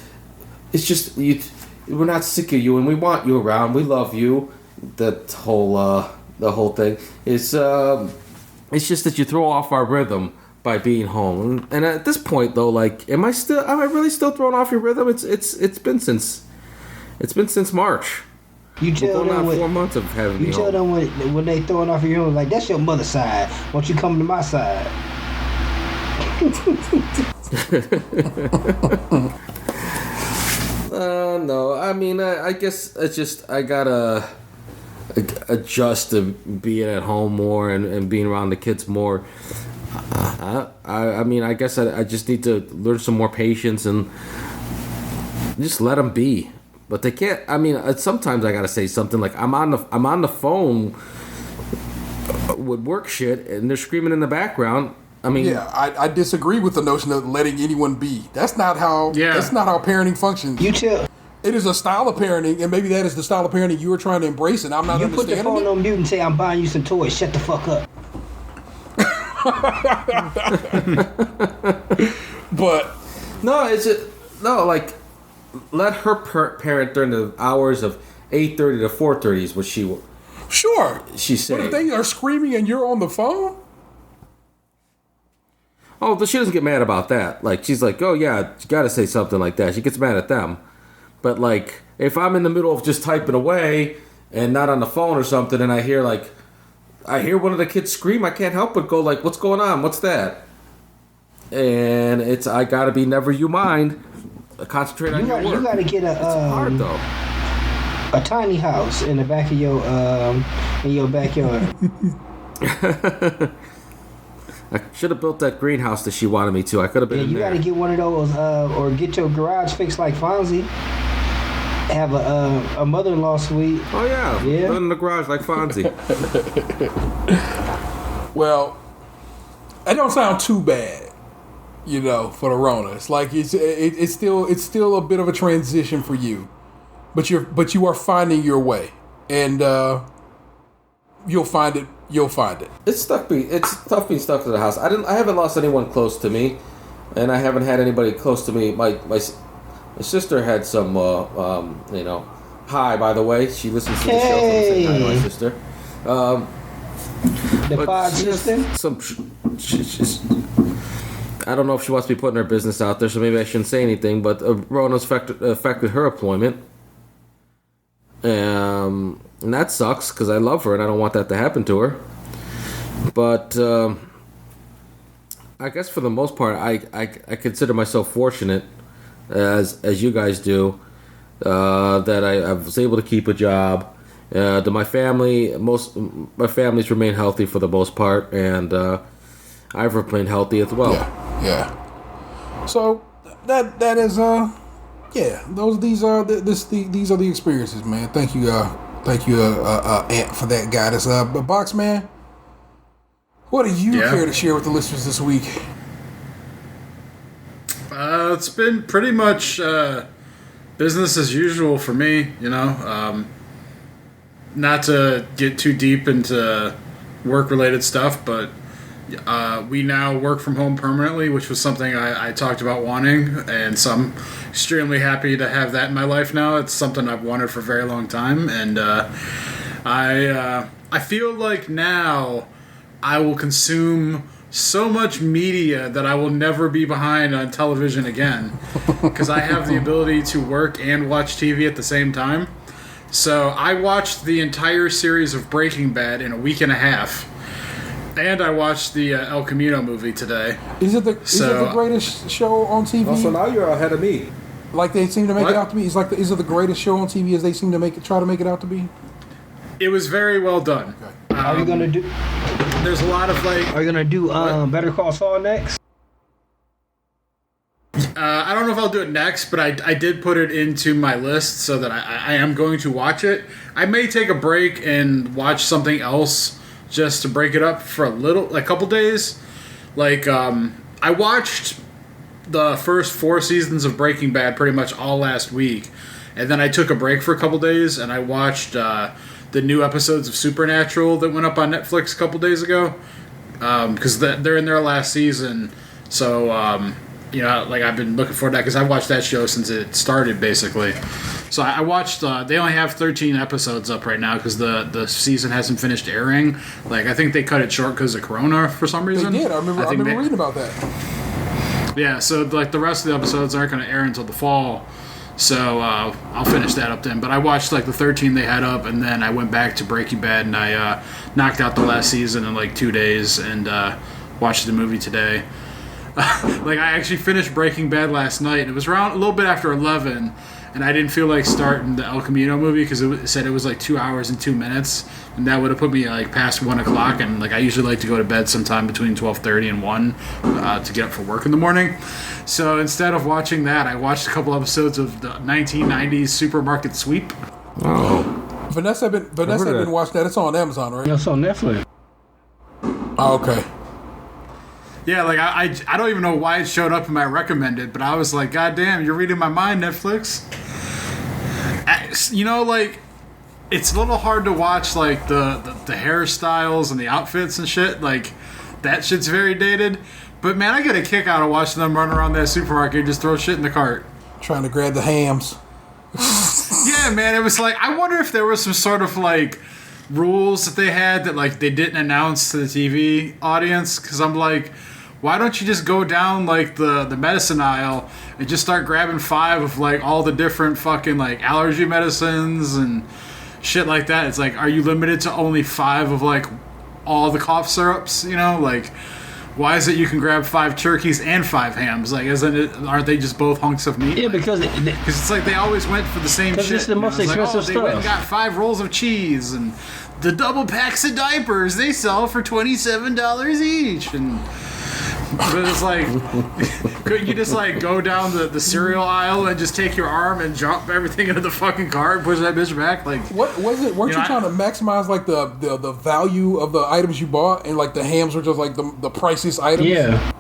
you. We're not sick of you, and we want you around. We love you. The whole thing is it's just that you throw off our rhythm by being home. And at this point, though, like, am I really still throwing off your rhythm? It's been since March. You tell We're going them on 4 months of having me you tell home. them when they throwing off your home, like, that's your mother's side. Won't you come to my side? No, I mean, I guess it's just I gotta adjust to being at home more and being around the kids more. I mean, I guess I just need to learn some more patience and just let them be. But they can't. I mean, sometimes I gotta say something like I'm on the phone with work shit, and they're screaming in the background. I mean, Yeah, I disagree with the notion of letting anyone be. That's not how. Yeah. That's not how parenting functions. You tell. It is a style of parenting, and maybe that is the style of parenting you are trying to embrace, and I'm not You put the understanding phone it. on mute and say, I'm buying you some toys. Shut the fuck up. But no, like let her parent during the hours of 8:30 to 4:30 is what sure, she but said. if they are screaming and you're on the phone, Oh, but she doesn't get mad about that. Like, she's like, oh, yeah, you got to say something like that. She gets mad at them. But, like, if I'm in the middle of just typing away and not on the phone or something, and I hear one of the kids scream, I can't help but go, like, what's going on? What's that? And I got to be never you mind. Concentrate on your work. You got to get It's hard, though. a tiny house in the back of your in your backyard. I should have built that greenhouse that she wanted me to. I could have been Yeah, in you there. got to get one of those, or get your garage fixed like Fonzie. Have a mother-in-law suite. Oh, yeah. Yeah. Live in the garage like Fonzie. well, it don't sound too bad, for the Rona. It's like it's still a bit of a transition for you, but you are finding your way. and you'll find it. You'll find it. It's tough being stuck in the house. I haven't lost anyone close to me, and I haven't had anybody close to me. My sister had some, hi, by the way. She listens to the show. So I'm saying hi to my sister. The pod sister? She's, I don't know if she wants to be putting her business out there, so maybe I shouldn't say anything, but Rona's affected her employment. And that sucks, because I love her, and I don't want that to happen to her. But I guess for the most part, I consider myself fortunate, as you guys do, that I was able to keep a job. To my family, my family's remained healthy for the most part, and I've remained healthy as well. Yeah. So that is yeah. These are the experiences, man. Thank you, Ant, for that guidance. But Box Man, what do you care to share with the listeners this week? It's been pretty much business as usual for me, you know. Not to get too deep into work-related stuff, but we now work from home permanently, which was something I talked about wanting, and so I'm extremely happy to have that in my life now. It's something I've wanted for a very long time, and I feel like now I will consume so much media that I will never be behind on television again, because I have the ability to work and watch TV at the same time. So I watched the entire series of Breaking Bad in a week and a half, and I watched the El Camino movie today. Is it the greatest show on TV? Oh, so now you're ahead of me. Like they seem to make it out to be. Is it the greatest show on TV as they seem to try to make it out to be? It was very well done. Okay. Are you gonna do? There's a lot of like. Are you gonna do Better Call Saul next? I don't know if I'll do it next, but I did put it into my list so that I am going to watch it. I may take a break and watch something else just to break it up for a couple days. Like, I watched the first 4 seasons of Breaking Bad pretty much all last week, and then I took a break for a couple days, and I watched the new episodes of Supernatural that went up on Netflix a couple days ago, because they're in their last season, so... you know, like I've been looking forward to that because I've watched that show since it started, basically. So I watched. They only have 13 episodes up right now because the season hasn't finished airing. Like I think they cut it short because of Corona for some reason. They did. I remember reading about that. Yeah. So like the rest of the episodes aren't going to air until the fall. So I'll finish that up then. But I watched like the 13 they had up, and then I went back to Breaking Bad and I knocked out the last season in like 2 days and watched the movie today. Like I actually finished Breaking Bad last night, and it was around a little bit after 11, and I didn't feel like starting the El Camino movie because it said it was like 2 hours and 2 minutes, and that would have put me like past 1 o'clock, and like I usually like to go to bed sometime between 12:30 and 1 to get up for work in the morning. So instead of watching that, I watched a couple episodes of the 1990s Supermarket Sweep. Oh, Vanessa had been watching that. It's on Amazon, right? It's on Netflix. Oh, okay. Yeah, like I don't even know why it showed up in my recommended, but I was like, God damn, you're reading my mind, Netflix. You know, like, it's a little hard to watch, like, the hairstyles and the outfits and shit. Like, that shit's very dated. But, man, I get a kick out of watching them run around that supermarket and just throw shit in the cart. Trying to grab the hams. Yeah, man, it was like, I wonder if there was some sort of, like, rules that they had that, like, they didn't announce to the TV audience. Because I'm like... Why don't you just go down, like, the medicine aisle and just start grabbing 5 of, like, all the different fucking, like, allergy medicines and shit like that? It's like, are you limited to only 5 of, like, all the cough syrups, you know? Like, why is it you can grab 5 turkeys and 5 hams? Like, aren't they just both hunks of meat? Yeah, because it's like they always went for the same shit. It's the most expensive They stuff. went and got 5 rolls of cheese and the double packs of diapers they sell for $27 each. And... But it's like, couldn't you just like go down the cereal aisle and just take your arm and drop everything into the fucking cart and push that bitch back? Like, what was it? Weren't you trying to maximize like the value of the items you bought, and like the hams were just like the priciest items? Yeah.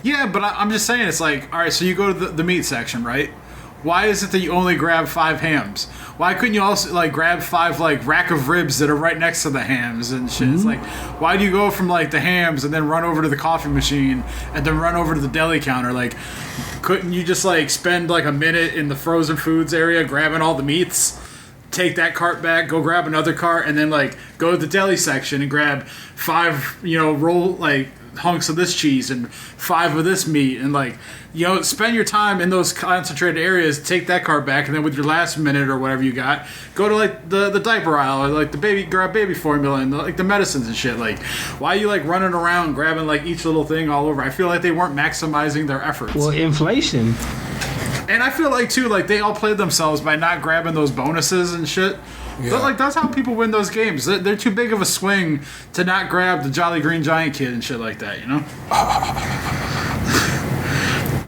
Yeah, but I'm just saying, it's like, all right, so you go to the meat section, right? why is it that you only grab 5 hams? Why couldn't you also like grab 5 like rack of ribs that are right next to the hams and shit? It's like, why do you go from like the hams and then run over to the coffee machine and then run over to the deli counter? Like, couldn't you just like spend like a minute in the frozen foods area grabbing all the meats? Take that cart back, go grab another cart, and then like go to the deli section and grab 5, roll like hunks of this cheese and 5 of this meat, and like, spend your time in those concentrated areas. Take that cart back, and then with your last minute or whatever you got, go to like the diaper aisle or like grab baby formula and like the medicines and shit. Like, why are you like running around grabbing like each little thing all over? I feel like they weren't maximizing their efforts. Well, inflation. And I feel like, too, like, they all played themselves by not grabbing those bonuses and shit. Yeah. But, like, that's how people win those games. They're too big of a swing to not grab the Jolly Green Giant Kid and shit like that,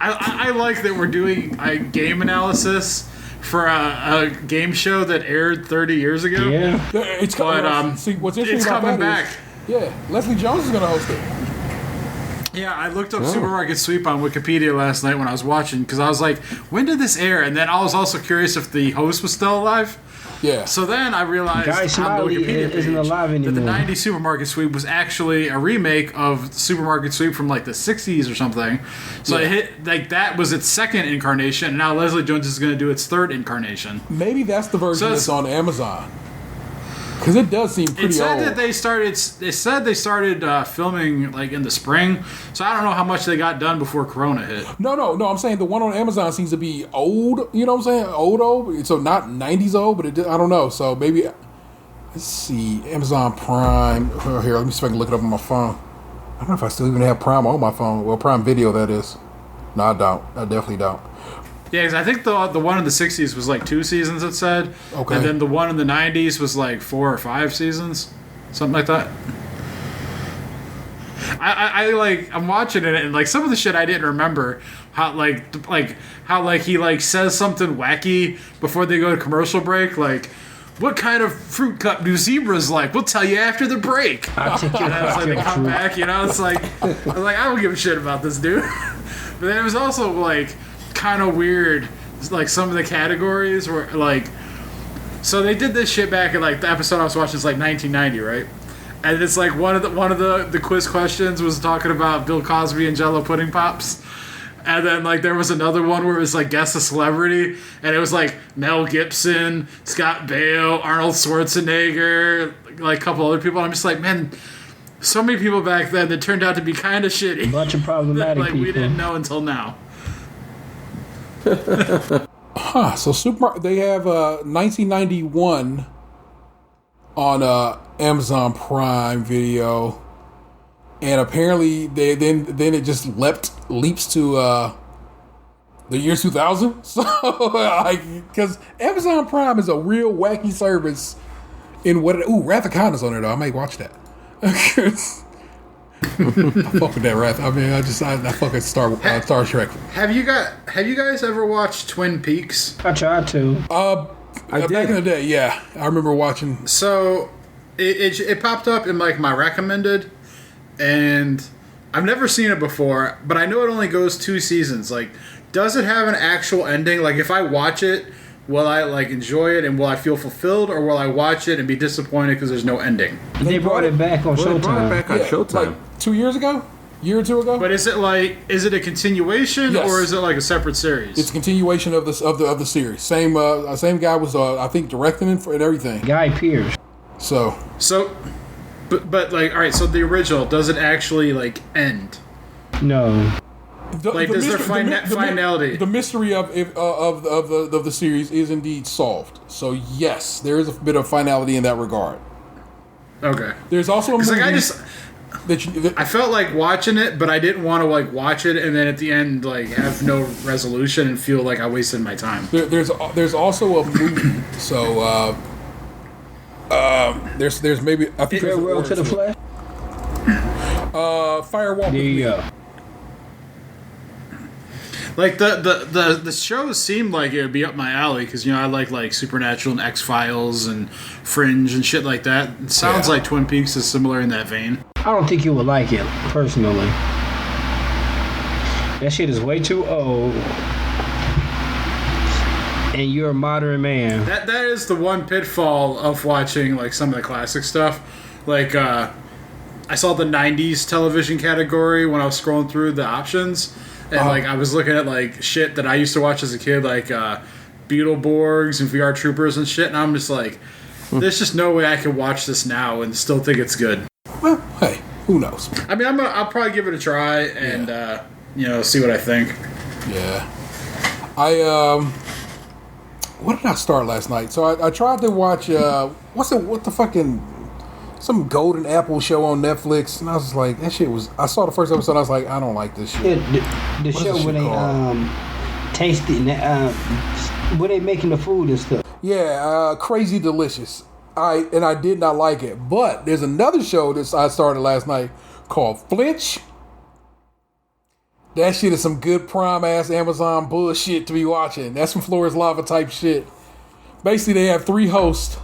I like that we're doing a game analysis for a game show that aired 30 years ago. Yeah. It's coming. See, what's interesting it's about coming that back. Is, Leslie Jones is going to host it. Yeah, I looked up Supermarket Sweep on Wikipedia last night when I was watching, because I was like, when did this air? And then I was also curious if the host was still alive. Yeah. So then I realized Guy Smiley isn't alive anymore. that the 90s Supermarket Sweep was actually a remake of Supermarket Sweep from like the 60s or something. So it hit, like, that was its second incarnation, and now Leslie Jones is going to do its third incarnation. Maybe that's the version that's on Amazon. Because it does seem pretty old. That they started filming like in the spring, so I don't know how much they got done before Corona hit. No, I'm saying the one on Amazon seems to be old, you know what I'm saying? Old. So not 90s old, but I don't know. So maybe, let's see, Amazon Prime. Here, let me see if I can look it up on my phone. I don't know if I still even have Prime on my phone. Well, Prime Video, that is. No, I don't. I definitely don't. Yeah, because I think the one in the 60s was like 2 seasons, it said. Okay. And then the one in the 90s was like 4 or 5 seasons. Something like that. I'm watching it, and like some of the shit I didn't remember. How he like says something wacky before they go to commercial break, like, what kind of fruit cup do zebras like? We'll tell you after the break. And then it's like they come back, it's like, I was like, I don't give a shit about this dude. But then it was also like kind of weird, like some of the categories were like, so they did this shit back in like the episode I was watching is like 1990, right? And it's like one of the quiz questions was talking about Bill Cosby and Jell-O pudding pops. And then like there was another one where it was like guess a celebrity, and it was like Mel Gibson, Scott Baio, Arnold Schwarzenegger, like a couple other people. And I'm just like, man, so many people back then that turned out to be kind of shitty. A bunch of problematic like people. We didn't know until now. So they have 1991 on Amazon Prime Video, and apparently then it just leaps to the year 2000. So because Amazon Prime is a real wacky service. Wrath of Khan is on there though. I might watch that. I fuck with that Wrath. I mean, I fuck with Star Trek. Have you guys ever watched Twin Peaks? I tried to. Back in the day, yeah, I remember watching. So it popped up in like my recommended, and I've never seen it before, but I know it only goes 2 seasons. Like, does it have an actual ending? Like, if I watch it, will I like enjoy it and will I feel fulfilled, or will I watch it and be disappointed because there's no ending? They brought it back on Showtime. They brought it back on Showtime. Like 2 years ago? Year or two ago? But is it a continuation, Yes. or is it like a separate series? It's a continuation of the series. Same guy was I think directing it and everything. Guy Pearce. So but like, all right, so the original, does it actually like end? No. Is there finality? The mystery of the series is indeed solved. So yes, there is a bit of finality in that regard. Okay. There's also a movie I felt like watching it, but I didn't want to like watch it and then at the end like have no resolution and feel like I wasted my time. There's also a movie. So there's maybe I think Farewell to the Flash. Firewalk. There you go. Like the shows seemed like it would be up my alley because I like Supernatural and X-Files and Fringe and shit like that. It sounds like Twin Peaks is similar in that vein. I don't think you would like it personally. That shit is way too old. And you're a modern man. That is the one pitfall of watching like some of the classic stuff. Like I saw the '90s television category when I was scrolling through the options, and like I was looking at like shit that I used to watch as a kid, like Beetleborgs and VR Troopers and shit, and I'm just like, there's just no way I can watch this now and still think it's good. Well, hey, who knows? I mean, I'll probably give it a try and see what I think. Yeah. What did I start last night? So I tried to watch some Golden Apple show on Netflix, and I was like, that shit was. I saw the first episode, I was like, I don't like this shit. Yeah, the show where they tasting, where they making the food and stuff. Yeah, Crazy Delicious. I did not like it, but there's another show that I started last night called Flinch. That shit is some good prime ass Amazon bullshit to be watching. That's some Floor is Lava type shit. Basically, they have 3 hosts,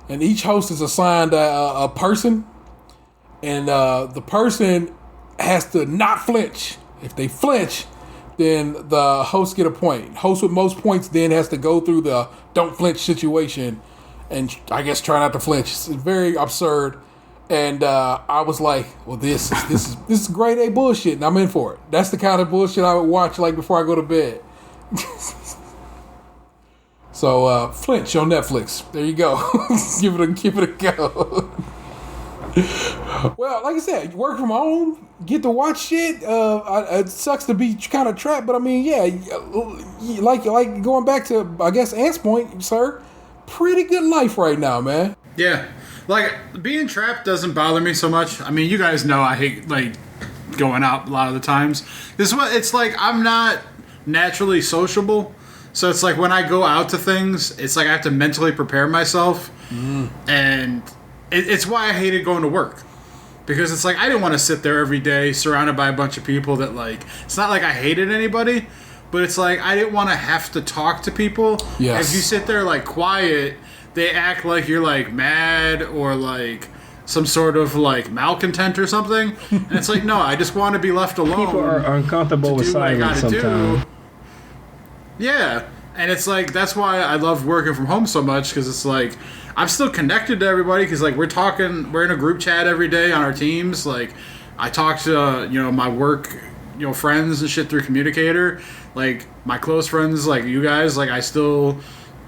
and each host is assigned a person, and the person has to not flinch. If they flinch, then the host get a point. Host with most points then has to go through the don't flinch situation, and I guess try not to flinch. It's very absurd. And I was like, well, this is grade A bullshit, and I'm in for it. That's the kind of bullshit I would watch like before I go to bed. So Flinch on Netflix. There you go. give it a go. Well, like I said, work from home, get to watch shit. It sucks to be kind of trapped, but I mean, yeah, like going back to I guess Ant's point, sir. Pretty good life right now, man. Yeah. Like, being trapped doesn't bother me so much. I mean, you guys know I hate, like, going out a lot of the times. It's like, I'm not naturally sociable. So it's like, when I go out to things, it's like I have to mentally prepare myself. And it's why I hated going to work. Because it's like, I didn't want to sit there every day surrounded by a bunch of people that, like, it's not like I hated anybody, but it's like, I didn't want to have to talk to people. Yes. If you sit there, like, quiet, they act like you're like mad or like some sort of like malcontent or something, and it's like, no, I just want to be left alone. People are uncomfortable with silence sometimes. Yeah, and it's like that's why I love working from home so much, because it's like I'm still connected to everybody, because like we're in a group chat every day on our teams. Like I talk to my work friends and shit through Communicator. Like my close friends like you guys, like I still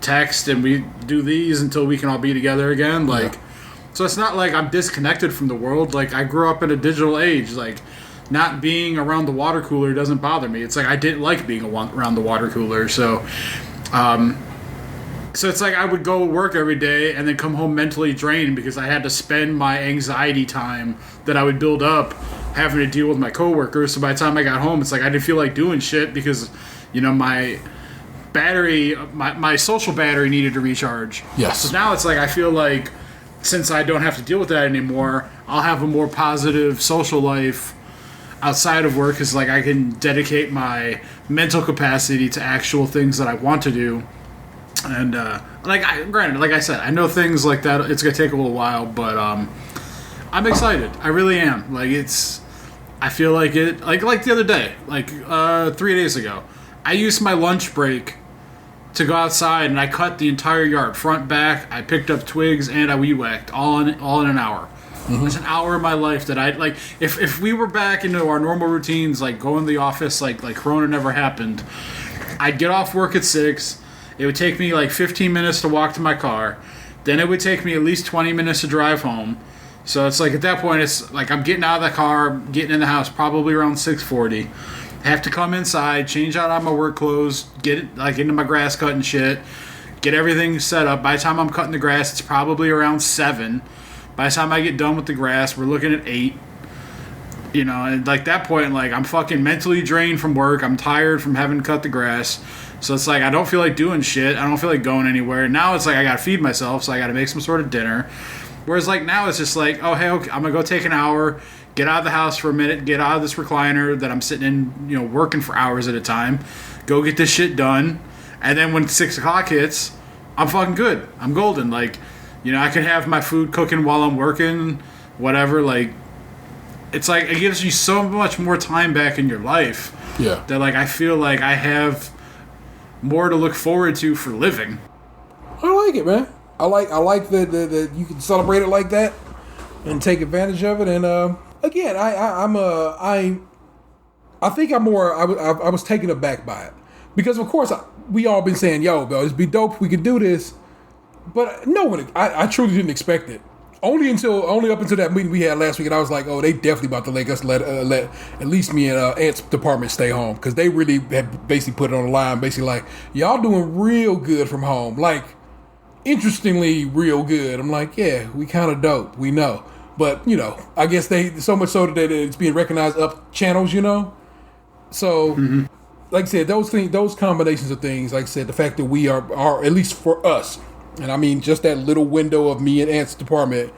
text and we do these until we can all be together again. Like, so it's not like I'm disconnected from the world. Like I grew up in a digital age. Like not being around the water cooler doesn't bother me. It's like I didn't like being around the water cooler. So it's like I would go work every day and then come home mentally drained because I had to spend my anxiety time that I would build up having to deal with my coworkers. So by the time I got home, it's like I didn't feel like doing shit because my battery, my social battery needed to recharge. Yes. So now it's like I feel like since I don't have to deal with that anymore, I'll have a more positive social life outside of work, because like I can dedicate my mental capacity to actual things that I want to do. And granted, like I said, I know things like that. It's gonna take a little while, but I'm excited. I really am. Like I feel like it. Like the other day, 3 days ago, I used my lunch break to go outside, and I cut the entire yard, front, back. I picked up twigs, and I weed whacked, all in an hour. Mm-hmm. It's an hour of my life that I'd like. If we were back into our normal routines, like going to the office, like Corona never happened, I'd get off work at 6. It would take me like 15 minutes to walk to my car. Then it would take me at least 20 minutes to drive home. So it's like at that point, it's like I'm getting out of the car, getting in the house probably around 6:40. Have to come inside, change out all my work clothes, get it like into my grass cutting shit, get everything set up. By the time I'm cutting the grass, it's probably around 7. By the time I get done with the grass, we're looking at 8. And like that point, like I'm fucking mentally drained from work. I'm tired from having to cut the grass. So it's like I don't feel like doing shit. I don't feel like going anywhere. Now it's like I gotta feed myself, so I gotta make some sort of dinner. Whereas like now it's just like, oh hey, okay, I'm gonna go take an hour, get out of the house for a minute, get out of this recliner that I'm sitting in, working for hours at a time, go get this shit done, and then when 6 o'clock hits, I'm fucking good. I'm golden. Like, I can have my food cooking while I'm working, whatever. Like, it's like it gives you so much more time back in your life. Yeah. That like I feel like I have more to look forward to for living. I like it, man. I like that you can celebrate it like that and take advantage of it. And again, I think I'm more. I was taken aback by it because, of course, we all been saying, "Yo, bro, it'd be dope if we could do this," but no one. I truly didn't expect it. Only up until that meeting we had last week, and I was like, "Oh, they definitely about to let us let at least me and Ant's department stay home because they really had basically put it on the line, basically like y'all doing real good from home, like interestingly real good." I'm like, "Yeah, we kind of dope, we know." But, I guess they so much so that it's being recognized up channels, So, like I said, those combinations of things, like I said, the fact that we are at least for us, and I mean just that little window of me and Ant's department,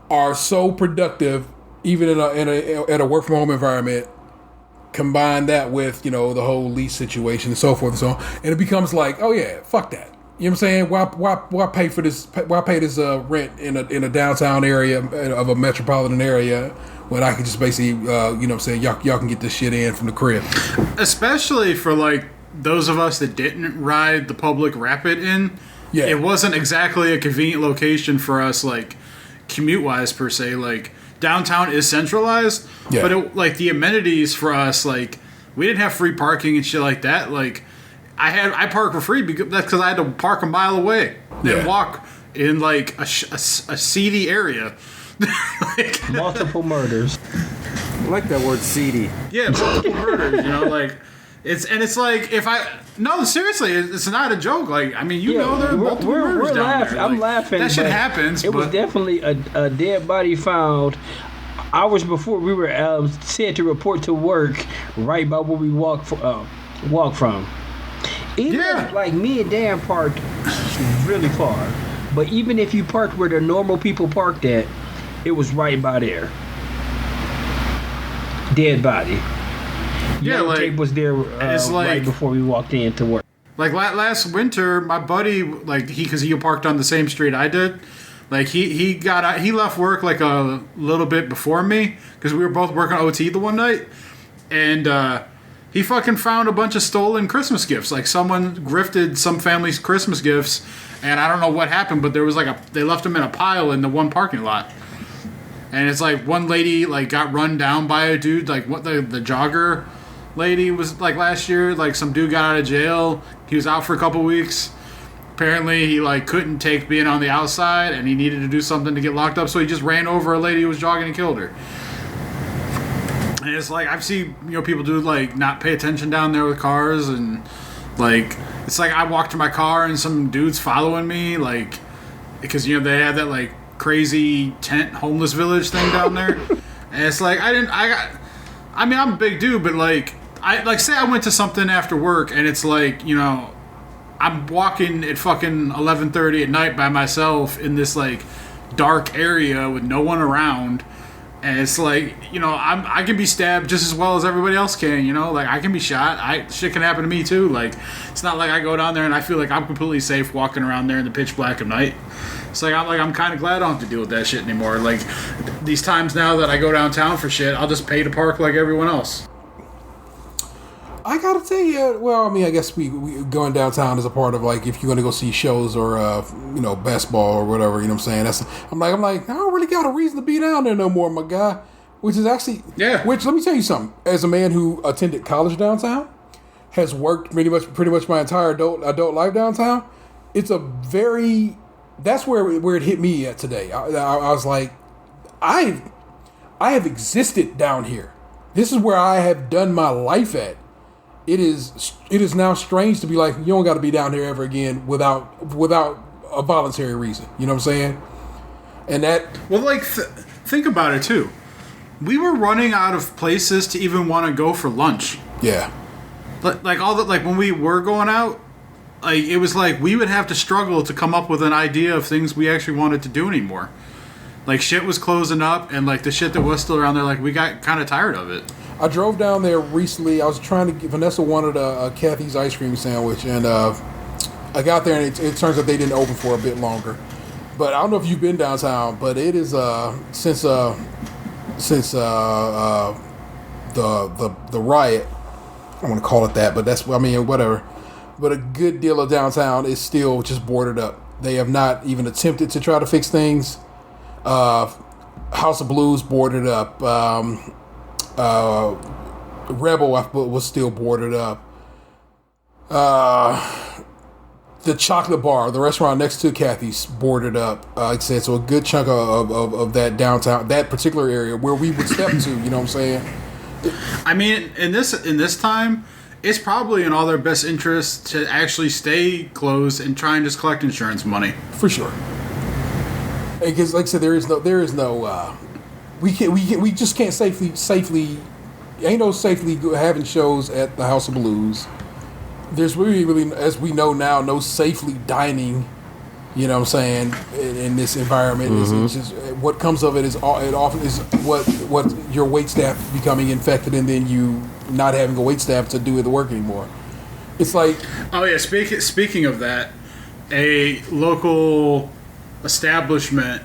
are so productive, even in a work from home environment. Combine that with the whole lease situation and so forth and so on, and it becomes like, oh yeah, fuck that. You know what I'm saying? Why pay for this? Why pay this rent in a downtown area of a metropolitan area when I can just basically, y'all can get this shit in from the crib. Especially for like those of us that didn't ride the public rapid in. Yeah, it wasn't exactly a convenient location for us, like commute wise per se. Like downtown is centralized, but like the amenities for us, like we didn't have free parking and shit like that. Like I parked for free because I had to park a mile away and walk in like a seedy area. Like, multiple murders. I like that word, seedy. Yeah, multiple murders. Like it's like seriously, it's not a joke. Like I mean, there are multiple murders down laughing. there. I'm laughing. That shit happens. It was definitely a dead body found hours before we were said to report to work, right by where we walk from. Even if, like, me and Dan parked really far, but even if you parked where the normal people parked at, it was right by there. Dead body. Yellow tape was there right before we walked in to work. Like last winter, my buddy, like because he parked on the same street I did, like he left work like a little bit before me because we were both working OT the one night, and he fucking found a bunch of stolen Christmas gifts. Like someone grifted some family's Christmas gifts, and I don't know what happened, but there was they left them in a pile in the one parking lot. And it's like one lady like got run down by a dude, like what the jogger lady was like last year. Like some dude got out of jail. He was out for a couple weeks. Apparently he like couldn't take being on the outside, and he needed to do something to get locked up, so he just ran over a lady who was jogging and killed her. And it's like I've seen people do like not pay attention down there with cars, and like it's like I walked to my car and some dudes following me, like because they had that like crazy tent homeless village thing down there. And it's like I'm a big dude, but like say I went to something after work and it's like I'm walking at fucking 11:30 at night by myself in this like dark area with no one around. And it's like, I can be stabbed just as well as everybody else can, like I can be shot. Shit can happen to me too. Like, it's not like I go down there and I feel like I'm completely safe walking around there in the pitch black of night. It's like, I'm kind of glad I don't have to deal with that shit anymore. Like, these times now that I go downtown for shit, I'll just pay to park like everyone else. I gotta tell you, well, I mean, I guess we going downtown is a part of like if you're gonna go see shows or basketball or whatever, you know what I'm saying? I'm like I don't really got a reason to be down there no more, my guy. Which is actually Which let me tell you something. As a man who attended college downtown, has worked pretty much my entire adult life downtown, it's that's where it hit me at today. I was like, I have existed down here. This is where I have done my life at. It is now strange to be like, you don't got to be down here ever again without a voluntary reason. You know what I'm saying? And that... Well, like, think about it, too. We were running out of places to even want to go for lunch. Yeah. Like, when we were going out, like, it was like we would have to struggle to come up with an idea of things we actually wanted to do anymore. Like, shit was closing up, and, like, the shit that was still around there, like, we got kind of tired of it. I drove down there recently. I was trying to get... Vanessa wanted a Kathy's ice cream sandwich, and I got there, and it turns out they didn't open for a bit longer. But I don't know if you've been downtown, but it is since the riot, I want to call it that, but that's, I mean, whatever. but a good deal of downtown is still just boarded up. They have not even attempted to try to fix things. House of Blues boarded up. Rebel was still boarded up. The Chocolate Bar, the restaurant next to Kathy's, boarded up. Like I said, so a good chunk of that downtown, that particular area where we would step to. You know what I'm saying? I mean, in this time, it's probably in all their best interest to actually stay closed and try and just collect insurance money. For sure. Because, like I said, there is no. We just can't safely. Ain't no safely having shows at the House of Blues. There's really, as we know now, no safely dining. You know what I'm saying? In this environment, it's just what comes of it is what your wait staff becoming infected, and then you not having a wait staff to do the work anymore. It's like, oh yeah. Speaking of that, a local establishment.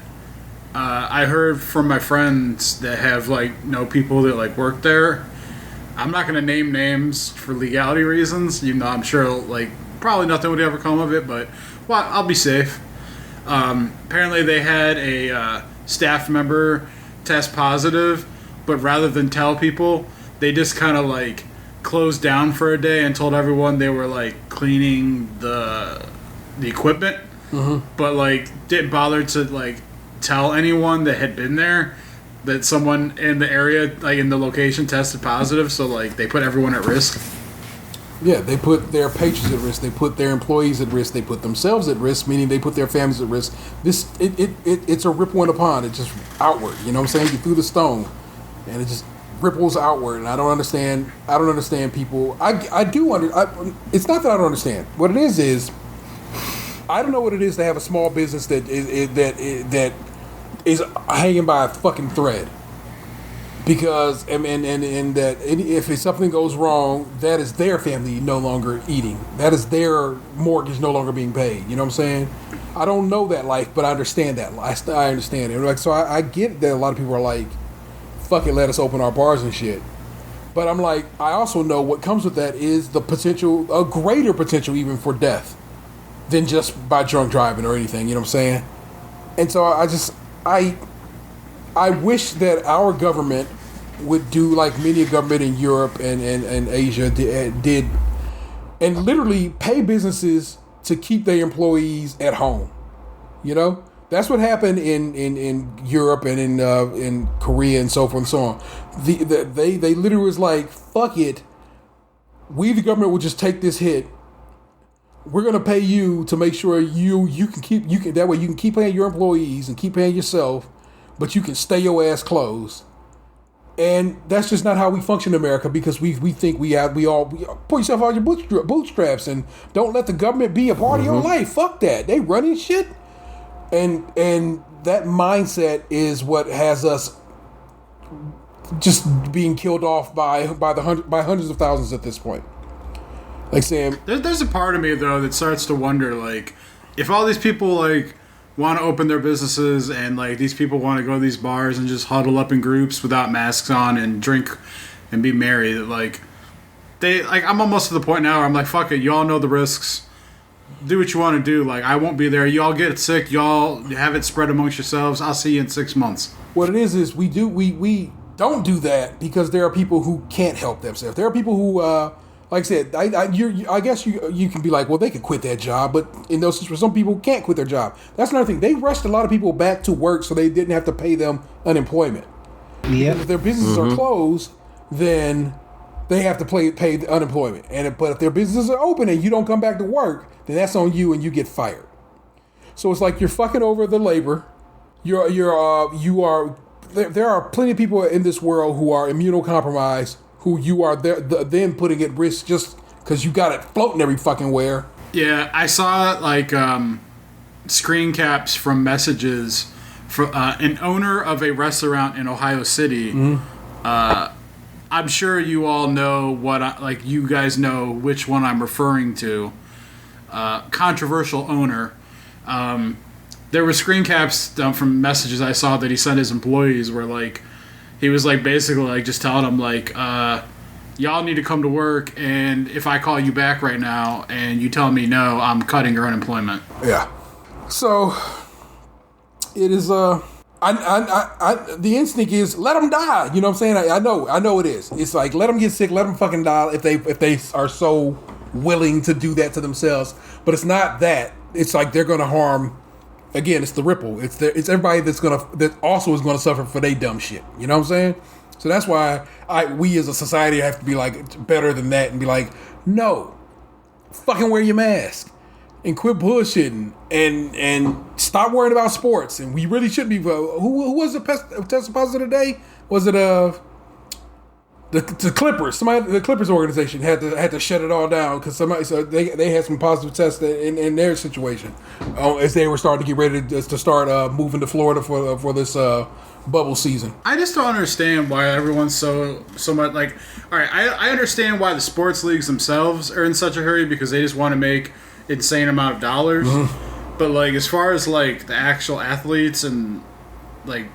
I heard from my friends that have know people that work there. I'm not going to name names for legality reasons, even though I'm sure probably nothing would ever come of it. But I'll be safe. Apparently, they had a staff member test positive, but rather than tell people, they just kind of closed down for a day and told everyone they were cleaning the equipment, but didn't bother to tell anyone that had been there that someone in the area, in the location, tested positive. So they put everyone at risk. Yeah, they put their patrons at risk. They put their employees at risk. They put themselves at risk, meaning they put their families at risk. It's a ripple in a pond. It's just outward. You know what I'm saying? You threw the stone, and it just ripples outward. And I don't understand. People. I do it's not that I don't understand. What it is I don't know what it is to have a small business that is hanging by a fucking thread. Because and that if something goes wrong, that is their family no longer eating. That is their mortgage no longer being paid. You know what I'm saying? I don't know that life, but I understand that. I understand it. So I get that a lot of people are fuck it, let us open our bars and shit. But I'm I also know what comes with that is the potential, a greater potential even for death than just by drunk driving or anything. You know what I'm saying? And so I wish that our government would do like many a government in Europe and Asia did, and literally pay businesses to keep their employees at home. You know, that's what happened in Europe and in Korea and so forth and so on. They literally was fuck it, we the government will just take this hit. We're gonna pay you to make sure you can that way you can keep paying your employees and keep paying yourself, but you can stay your ass closed. And that's just not how we function in America, because we think we all pull yourself out your bootstraps and don't let the government be a part of your life. Fuck that. They running shit. And that mindset is what has us just being killed off by hundreds of thousands at this point. Like saying, there's a part of me though that starts to wonder, if all these people want to open their businesses and these people want to go to these bars and just huddle up in groups without masks on and drink and be merry, that I'm almost to the point now where I'm fuck it, you all know the risks, do what you want to do. I won't be there, you all get sick, y'all have it spread amongst yourselves, I'll see you in 6 months. What it is we don't do that because there are people who can't help themselves. There are people who like I said, I guess you can be well, they could quit that job, but in those situations, some people can't quit their job. That's another thing. They rushed a lot of people back to work so they didn't have to pay them unemployment. Yeah. If their businesses are closed, then they have to pay the unemployment. But if their businesses are open and you don't come back to work, then that's on you and you get fired. So it's you're fucking over the labor. You are. There are plenty of people in this world who are immunocompromised, who you are then putting at risk just because you got it floating every fucking where. Yeah, I saw screen caps from messages from an owner of a restaurant in Ohio City. I'm sure you all know what you guys know which one I'm referring to. Controversial owner. There were screen caps from messages I saw that he sent his employees where he was basically just telling them y'all need to come to work, and if I call you back right now and you tell me no, I'm cutting your unemployment. Yeah. So it is. The instinct is let them die. You know what I'm saying? I know it is. It's like let them get sick, let them fucking die if they are so willing to do that to themselves. But it's not that. It's like they're going to harm. Again, it's the ripple. It's everybody that also is going to suffer for their dumb shit. You know what I'm saying? So that's why we as a society have to be like better than that and be like, no, fucking wear your mask and quit bullshitting and stop worrying about sports. And we really should be. Who was the tested positive today? Was it the Clippers? The Clippers organization had to shut it all down because they had some positive tests in their situation as they were starting to get ready to start moving to Florida for this bubble season. I just don't understand why everyone's so much like. All right, I understand why the sports leagues themselves are in such a hurry because they just want to make insane amount of dollars. Mm-hmm. But like as far as like the actual athletes and like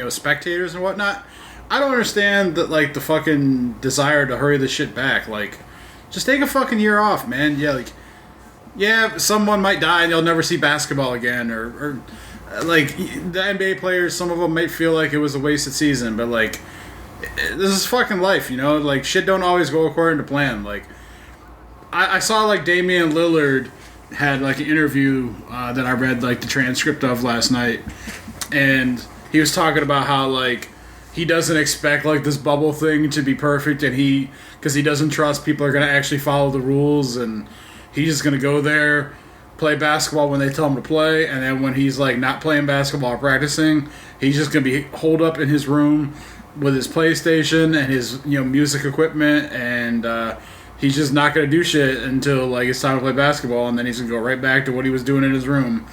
spectators and whatnot, I don't understand that like the fucking desire to hurry this shit back. Like, just take a fucking year off, man. Yeah, someone might die and you'll never see basketball again, or like the NBA players, some of them might feel like it was a wasted season, but like this is fucking life, Like shit don't always go according to plan. Like I saw like Damian Lillard had like an interview that I read like the transcript of last night, and he was talking about how like he doesn't expect like this bubble thing to be perfect, and because he doesn't trust people are going to actually follow the rules, and he's just going to go there, play basketball when they tell him to play, and then when he's like not playing basketball or practicing, he's just going to be holed up in his room with his PlayStation and his music equipment, and he's just not going to do shit until like it's time to play basketball, and then he's going to go right back to what he was doing in his room.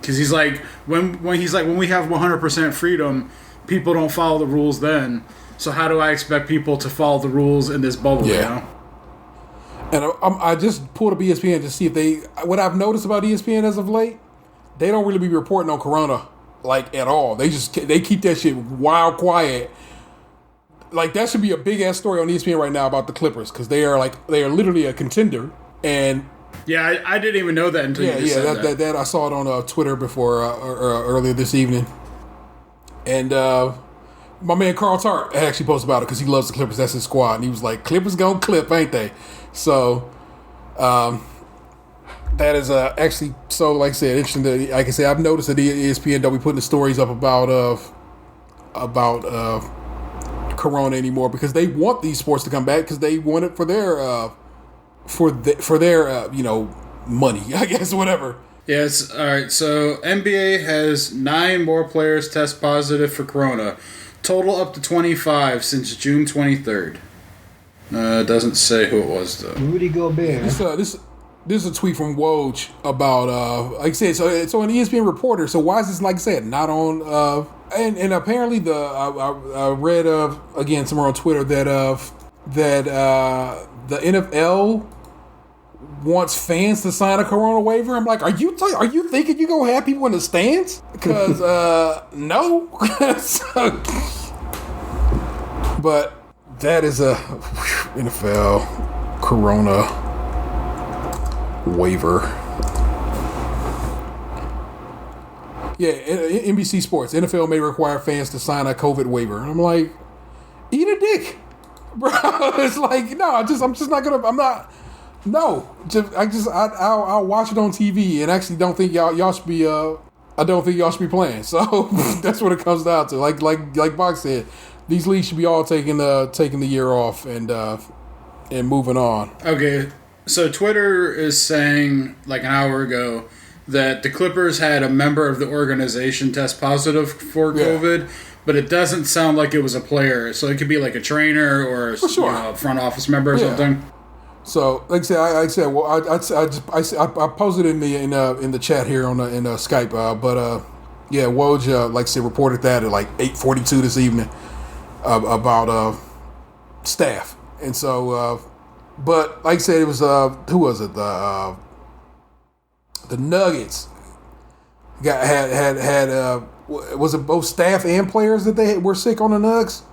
Because he's like when we have 100% freedom, people don't follow the rules then. So how do I expect people to follow the rules in this bubble? Yeah. And I just pulled up ESPN to see if what I've noticed about ESPN as of late, they don't really be reporting on Corona like at all. They keep that shit wild quiet. Like that should be a big ass story on ESPN right now about the Clippers because they are literally a contender. And yeah, I didn't even know that until you just said that. That I saw it on Twitter before earlier this evening. And my man Carl Tart actually posted about it because he loves the Clippers. That's his squad. And he was like, Clippers gonna clip, ain't they? So that is actually, so like I said, interesting. That, like I said, I've noticed that ESPN don't be putting the stories up about Corona anymore because they want these sports to come back because they want it for their money, I guess, whatever. Yes, all right. So NBA has 9 more players test positive for Corona, total up to 25 since June 23rd. Doesn't say who it was though. Rudy Gobert. This is a tweet from Woj about like I said. So an ESPN reporter. So why is this like I said not on? And apparently I read again somewhere on Twitter that the NFL wants fans to sign a Corona waiver. I'm like, are you thinking you gonna have people in the stands? Because no. But that is a NFL Corona waiver. Yeah, NBC Sports. NFL may require fans to sign a COVID waiver. And I'm like, eat a dick, bro. It's like, no, I'm just not gonna. I'm not. No, I'll watch it on TV and actually don't think y'all should be. I don't think y'all should be playing. So that's what it comes down to. Like Box said, these leagues should be all taking the year off and moving on. Okay, so Twitter is saying like an hour ago that the Clippers had a member of the organization test positive for COVID, but it doesn't sound like it was a player. So it could be like a trainer or a front office member or something. So, like I said, well, I posted in the chat here in Skype, Woj, like I said, reported that at like 8:42 this evening about staff, and so, but like I said, it was who was it? The Nuggets had was it both staff and players that they were sick on the Nugs?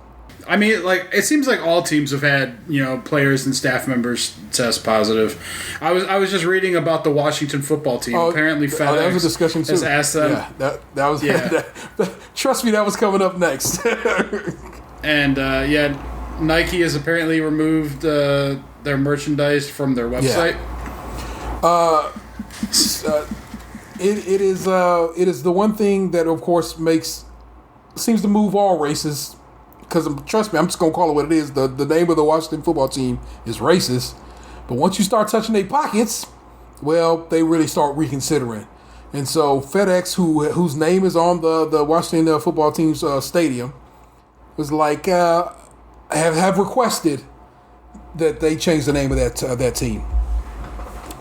I mean, like, it seems like all teams have had, players and staff members test positive. I was just reading about the Washington football team. Apparently, FedEx that was a discussion too. has asked them. Yeah, that was. Yeah. Trust me, that was coming up next. And Nike has apparently removed their merchandise from their website. It is the one thing that, of course, seems to move all races. Because trust me, I'm just gonna call it what it is. The name of the Washington football team is racist, but once you start touching their pockets, well, they really start reconsidering. And so FedEx, whose name is on the Washington football team's stadium, was like have requested that they change the name of that team.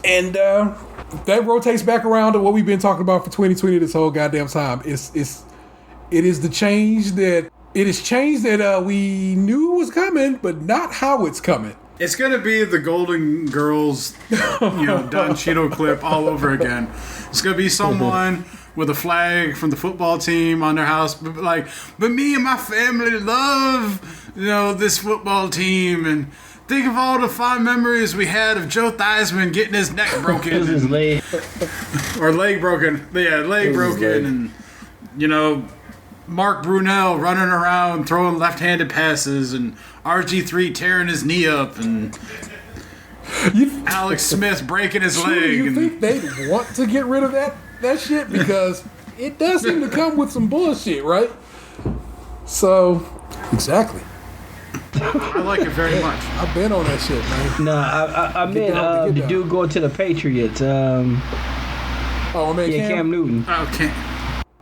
And that rotates back around to what we've been talking about for 2020 this whole goddamn time. It is the change that. It is change that we knew was coming, but not how it's coming. It's going to be the Golden Girls, Don Cheeto clip all over again. It's going to be someone with a flag from the football team on their house, but me and my family love, this football team, and think of all the fond memories we had of Joe Theismann getting his neck broken. His leg. Or leg broken. Yeah, leg broken, and, Mark Brunell running around throwing left-handed passes, and RG3 tearing his knee up, and Alex Smith breaking his leg. You think they'd want to get rid of that shit? Because it does seem to come with some bullshit, right? So, exactly. I like it very much. I've been on that shit, man. No, I meant the dude going to the Patriots. Cam Newton. Okay.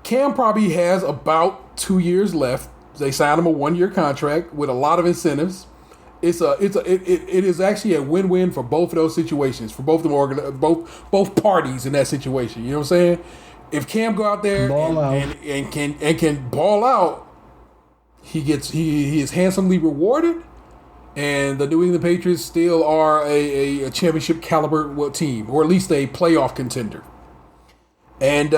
Cam probably has about 2 years left. They signed him a 1-year contract with a lot of incentives. It is actually a win-win for both of those situations, for both both parties in that situation. You know what I'm saying? If Cam go out there and can ball out, he is handsomely rewarded, and the New England Patriots still are a championship caliber team, or at least a playoff contender. And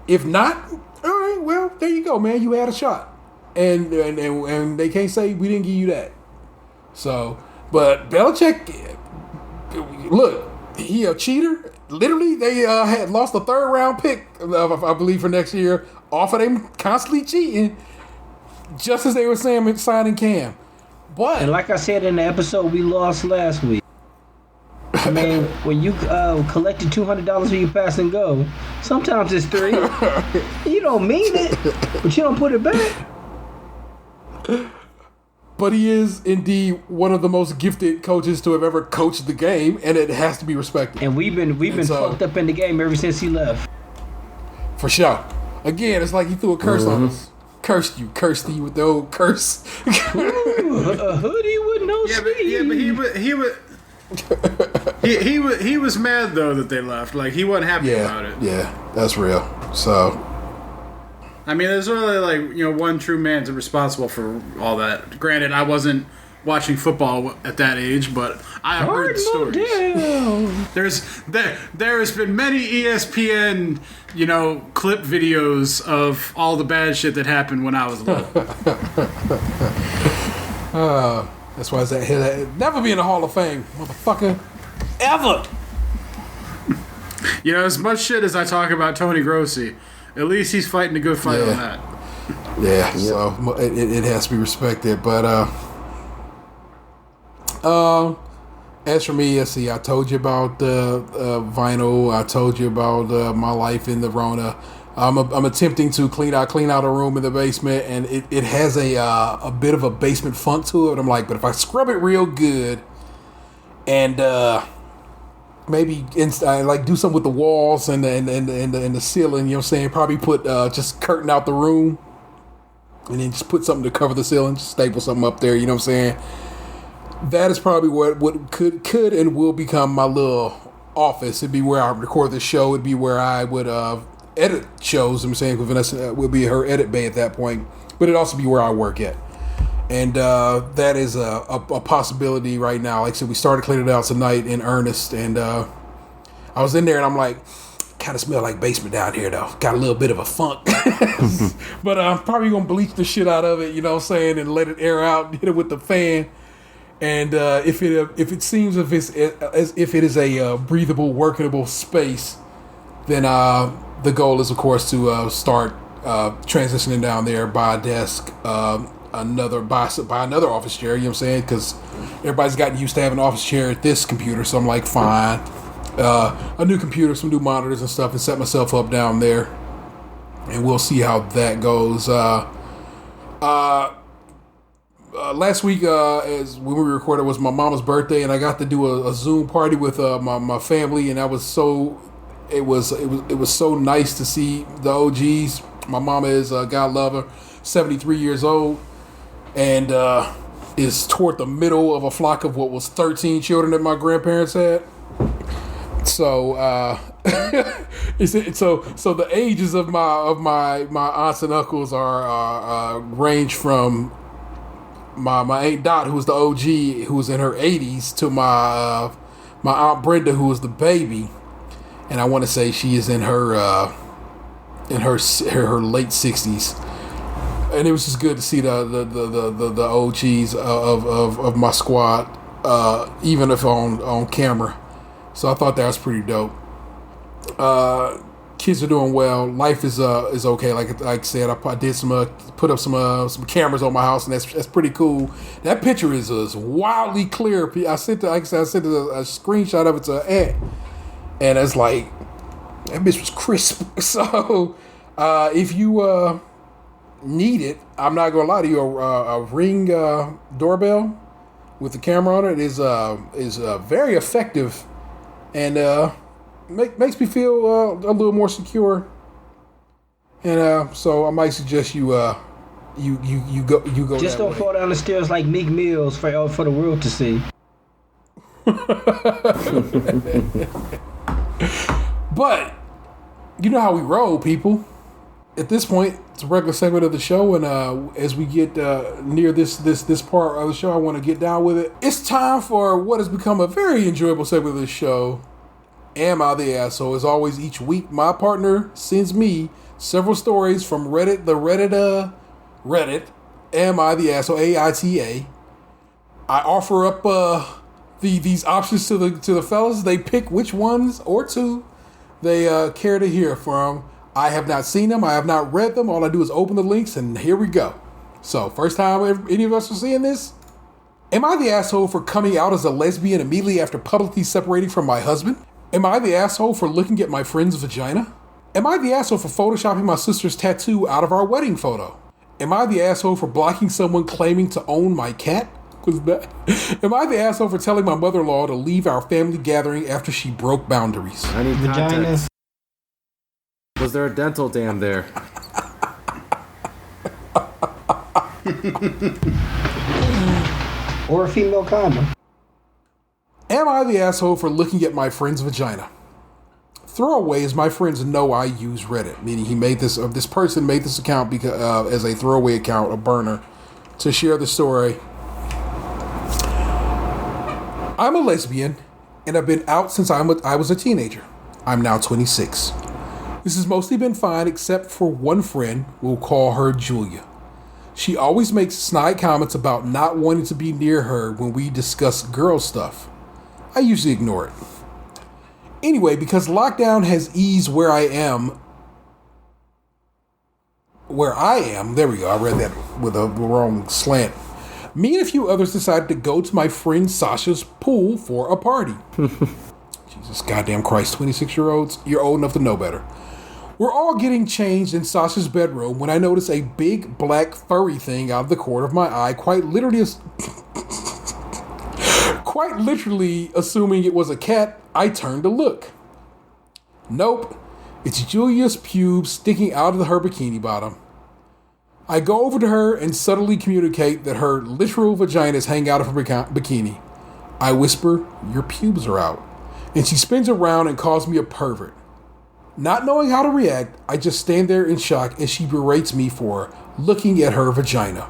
if not, all right, well, there you go, man. You had a shot, and they can't say we didn't give you that. So, but Belichick, look, he a cheater. Literally, they had lost a 3rd round pick, I believe, for next year off of them constantly cheating, just as they were saying signing Cam. But and like I said in the episode we lost last week. I mean, when you collected $200 for your pass and go, sometimes it's 3. You don't mean it, but you don't put it back. But he is indeed one of the most gifted coaches to have ever coached the game, and it has to be respected. And we've been fucked up in the game ever since he left. For sure. Again, it's like he threw a curse on us. Cursed you with the old curse. Ooh, a hoodie with no sleeves. But he was mad though that they left. Like, he wasn't happy about it. Yeah, that's real. So, I mean, there's only one true man's responsible for all that. Granted, I wasn't watching football at that age, but I have heard the stories. There has been many ESPN clip videos of all the bad shit that happened when I was little. That's why he'll never be in the Hall of Fame, motherfucker. Ever. As much shit as I talk about Tony Grossi, at least he's fighting a good fight on that. Yeah, so it has to be respected. But as for me, let's see, I told you about the vinyl. I told you about my life in the Rona. I'm attempting to clean out a room in the basement, and it has a bit of a basement funk to it. I'm like, but if I scrub it real good, and maybe do something with the walls and the ceiling, you know what I'm saying? Probably put just curtain out the room, and then just put something to cover the ceiling, just staple something up there. You know what I'm saying? That is probably what could and will become my little office. It'd be where I record the show. It'd be where I would edit shows. I'm saying Vanessa will be her edit bay at that point, but it'd also be where I work at. And that is a possibility right now. Like I said, we started cleaning it out tonight in earnest, and I was in there, and I'm like, Kind of smell like basement down here, though. Got a little bit of a funk. But I'm probably going to bleach the shit out of it, you know what I'm saying, and let it air out, hit it with the fan. And if it seems as if it is a breathable, workable space, then the goal is, of course, to start transitioning down there, buy a desk, buy another office chair, you know what I'm saying? Because everybody's gotten used to having an office chair at this computer, so I'm like, fine. A new computer, some new monitors and stuff, and set myself up down there. And we'll see how that goes. Last week, as when we recorded, was my mama's birthday, and I got to do a Zoom party with my family, and that was so. It was so nice to see the OGs. My mama is, God love her, 73 years old, and is toward the middle of a flock of what was 13 children that my grandparents had. So, so the ages of my aunts and uncles are range from my Aunt Dot, who's the OG, who's in her 80s, to my Aunt Brenda, who was the baby, and I want to say she is in her late 60s. And it was just good to see the OGs of my squad, even if on camera. So I thought that was pretty dope. Kids are doing well. Life is okay. Like I said, I did put up some cameras on my house, and that's pretty cool. That picture is wildly clear. I sent a screenshot of it to Aunt, and it's like that bitch was crisp. So if you need it, I'm not gonna lie to you. A Ring doorbell with the camera on it is very effective. And makes me feel a little more secure, and so I might suggest you go. Just don't fall down the stairs like Meek Mills for the world to see. But you know how we roll, people. At this point, it's a regular segment of the show, and as we get near this part of the show, I want to get down with it. It's time for what has become a very enjoyable segment of the show. Am I the Asshole? As always, each week, my partner sends me several stories from Reddit, Reddit. Am I the Asshole? AITA. I offer up these options to the fellas. They pick which ones or two they care to hear from. I have not seen them. I have not read them. All I do is open the links, and here we go. So, first time any of us are seeing this. Am I the asshole for coming out as a lesbian immediately after publicly separating from my husband? Am I the asshole for looking at my friend's vagina? Am I the asshole for photoshopping my sister's tattoo out of our wedding photo? Am I the asshole for blocking someone claiming to own my cat? Am I the asshole for telling my mother-in-law to leave our family gathering after she broke boundaries? I need context. Was there a dental dam there? Or a female condom? Am I the asshole for looking at my friend's vagina? Throwaway, as my friends know, I use Reddit, meaning this person made this account because as a throwaway account, a burner, to share the story. I'm a lesbian, and I've been out since I was a teenager. I'm now 26. This has mostly been fine except for one friend, we'll call her Julia. She always makes snide comments about not wanting to be near her when we discuss girl stuff. I usually ignore it. Anyway, because lockdown has eased where I am, there we go, I read that with a wrong slant. Me and a few others decided to go to my friend Sasha's pool for a party. Jesus goddamn Christ, 26-year-olds, you're old enough to know better. We're all getting changed in Sasha's bedroom when I notice a big black furry thing out of the corner of my eye, quite literally assuming it was a cat. I turned to look. Nope, it's Julia's pubes sticking out of her bikini bottom. I go over to her and subtly communicate that her literal vaginas hang out of her bikini. I whisper, "Your pubes are out," and she spins around and calls me a pervert. Not knowing how to react, I just stand there in shock as she berates me for looking at her vagina.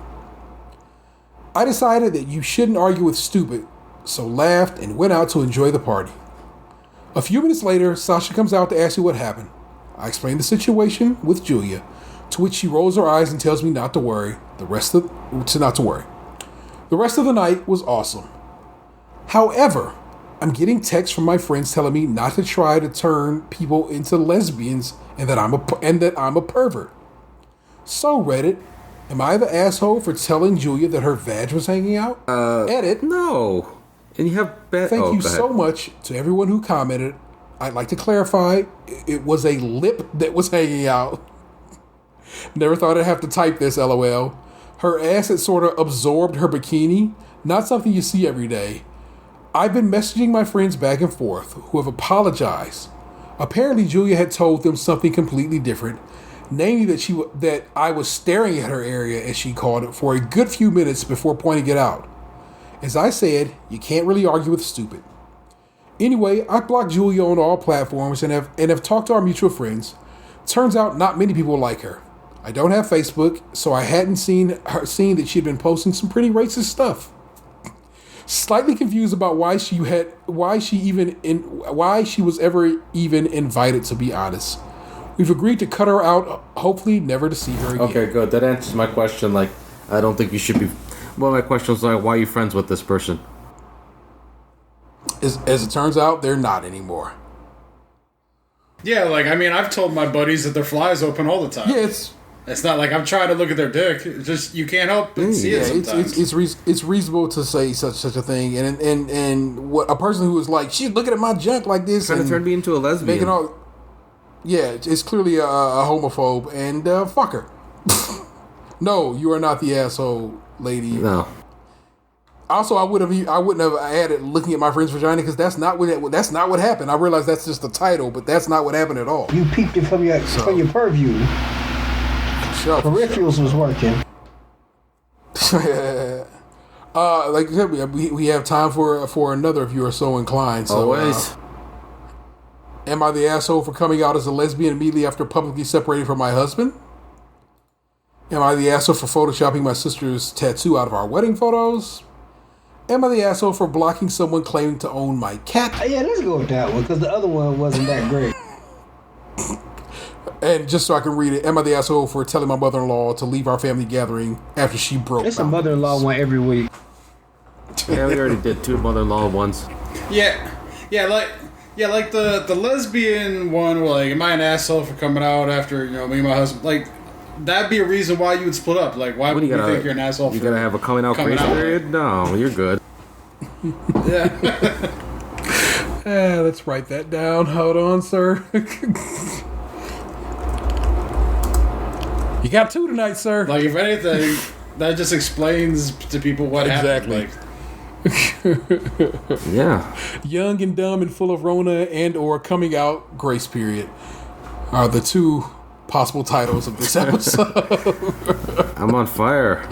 I decided that you shouldn't argue with stupid, so laughed and went out to enjoy the party. A few minutes later, Sasha comes out to ask me what happened. I explain the situation with Julia, to which she rolls her eyes and tells me not to worry. The rest of the night was awesome. However, I'm getting texts from my friends telling me not to try to turn people into lesbians and that I'm a pervert. So Reddit, am I the asshole for telling Julia that her vag was hanging out? Edit. No. And you have Thank you so much to everyone who commented. I'd like to clarify, it was a lip that was hanging out. Never thought I'd have to type this, LOL. Her ass had sort of absorbed her bikini, not something you see every day. I've been messaging my friends back and forth, who have apologized. Apparently, Julia had told them something completely different, namely that I was staring at her area, as she called it, for a good few minutes before pointing it out. As I said, you can't really argue with stupid. Anyway, I blocked Julia on all platforms and have talked to our mutual friends. Turns out not many people like her. I don't have Facebook, so I hadn't seen that she'd been posting some pretty racist stuff. Slightly confused about why she was ever even invited, to be honest. We've agreed to cut her out, hopefully never to see her again. Okay, good. That answers my question. Like, I don't think you should be... Well, my question was like, why are you friends with this person? As it turns out, they're not anymore. Yeah, like, I mean, I've told my buddies that their fly's open all the time. Yeah, it's not like I'm trying to look at their dick. It's just, you can't help but see it sometimes. It's reasonable to say such a thing. And what a person who is like, she's looking at my junk like this. Trying to turn me into a lesbian. Yeah, it's clearly a homophobe. And fuck her. No, you are not the asshole, lady. No. Also, I wouldn't have added looking at my friend's vagina because that's not what happened. I realize that's just the title, but that's not what happened at all. You peeped it from your purview. Sure, Peripherals was working. Like I said, we have time for another if you are so inclined. So, always. Am I the asshole for coming out as a lesbian immediately after publicly separating from my husband? Am I the asshole for photoshopping my sister's tattoo out of our wedding photos? Am I the asshole for blocking someone claiming to own my cat? Yeah, let's go with that one, because the other one wasn't that great. And just so I can read it, am I the asshole for telling my mother-in-law to leave our family gathering after she broke? It's a mother-in-law one every week. Yeah, we already did 2 mother-in-law ones. Yeah, like the lesbian one. Like, am I an asshole for coming out after me and my husband? Like, that'd be a reason why you would split up. Like, why would you think you're an asshole? You gotta have a coming out grace period? No, you're good. Yeah. Let's write that down. Hold on, sir. You got 2 tonight, sir. Like, if anything, that just explains to people what happened. Yeah. Young and dumb and full of Rona and or coming out grace period are the 2 possible titles of this episode. I'm on fire.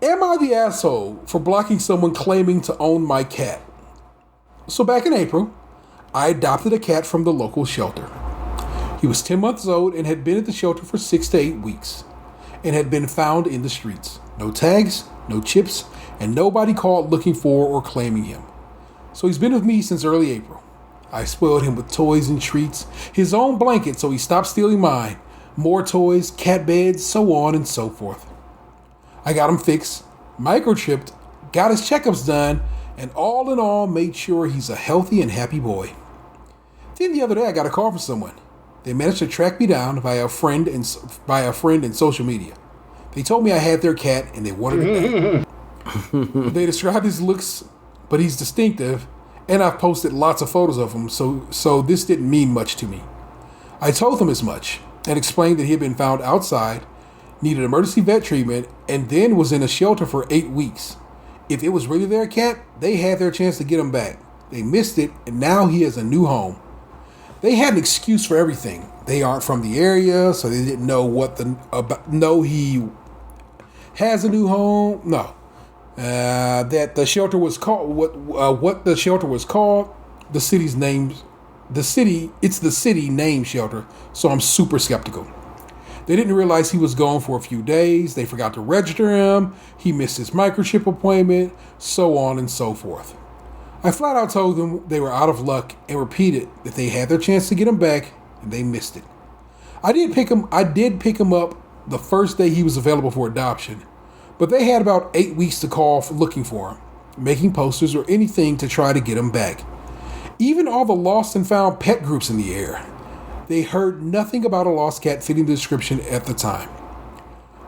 Am I the asshole for blocking someone claiming to own my cat? So back in April, I adopted a cat from the local shelter. He was 10 months old and had been at the shelter for 6 to 8 weeks and had been found in the streets. No tags, no chips, and nobody called looking for or claiming him. So he's been with me since early April. I spoiled him with toys and treats, his own blanket so he stopped stealing mine, more toys, cat beds, so on and so forth. I got him fixed, microchipped, got his checkups done, and all in all made sure he's a healthy and happy boy. Then the other day I got a call from someone. They managed to track me down via a friend in social media. They told me I had their cat and they wanted it back. They described his looks, but he's distinctive, and I've posted lots of photos of him, so this didn't mean much to me. I told them as much and explained that he had been found outside, needed emergency vet treatment, and then was in a shelter for 8 weeks. If it was really their cat, they had their chance to get him back. They missed it, and now he has a new home. They had an excuse for everything. They aren't from the area, so they didn't know know he has a new home. No. That the shelter was called what the shelter was called. The city's name. It's the city name shelter. So I'm super skeptical. They didn't realize he was gone for a few days. They forgot to register him. He missed his microchip appointment, so on and so forth. I flat out told them they were out of luck and repeated that they had their chance to get him back and they missed it. I did pick him up the first day he was available for adoption, but they had about 8 weeks to call for looking for him, making posters or anything to try to get him back. Even all the lost and found pet groups in the air. They heard nothing about a lost cat fitting the description at the time.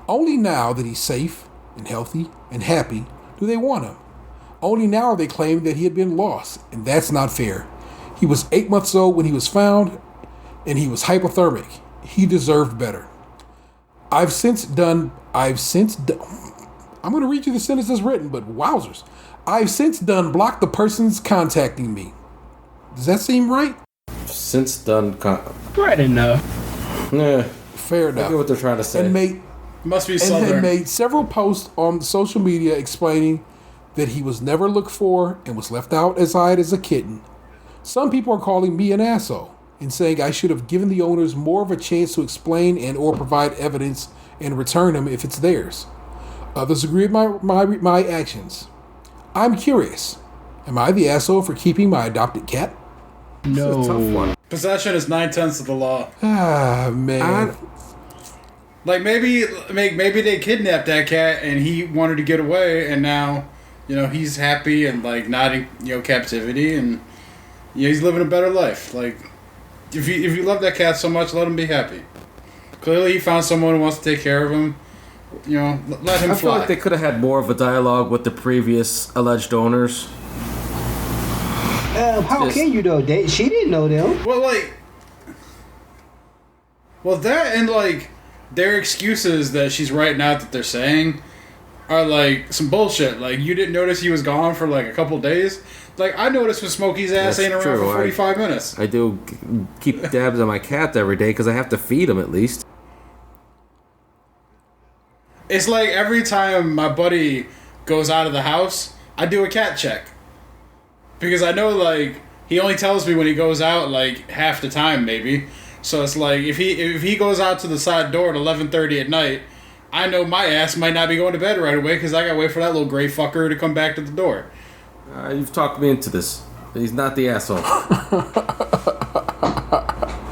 Only now that he's safe and healthy and happy do they want him. Only now are they claiming that he had been lost, and that's not fair. He was 8 months old when he was found, and he was hypothermic. He deserved better. I'm going to read you the sentence as written, but wowzers. I've since done blocked the persons contacting me. Does that seem right? Since done. Right enough. Yeah. Fair enough. I get what they're trying to say. Must be And Southern. had made several posts on social media explaining that he was never looked for and was left outside as a kitten. Some people are calling me an asshole and saying I should have given the owners more of a chance to explain and or provide evidence and return him if it's theirs. Others agree with my actions. I'm curious. Am I the asshole for keeping my adopted cat? No. It's a tough one. Possession is 9/10 of the law. Ah, man. Like maybe they kidnapped that cat and he wanted to get away, and now, he's happy and like not in captivity, and he's living a better life. Like if you love that cat so much, let him be happy. Clearly, he found someone who wants to take care of him. Let him fly. I feel like they could have had more of a dialogue with the previous alleged owners. How can you though? She didn't know them. Well, that and like their excuses that she's writing out that they're saying are like some bullshit. Like, you didn't notice he was gone for like a couple days. Like, I noticed when Smokey's ass ain't around for 45 minutes. I do keep dabs on my cat every day because I have to feed him at least. It's like every time my buddy goes out of the house, I do a cat check. Because I know, like, he only tells me when he goes out, like, half the time, maybe. So it's like, if he goes out to the side door at 11:30 at night, I know my ass might not be going to bed right away because I gotta wait for that little gray fucker to come back to the door. You've talked me into this. He's not the asshole.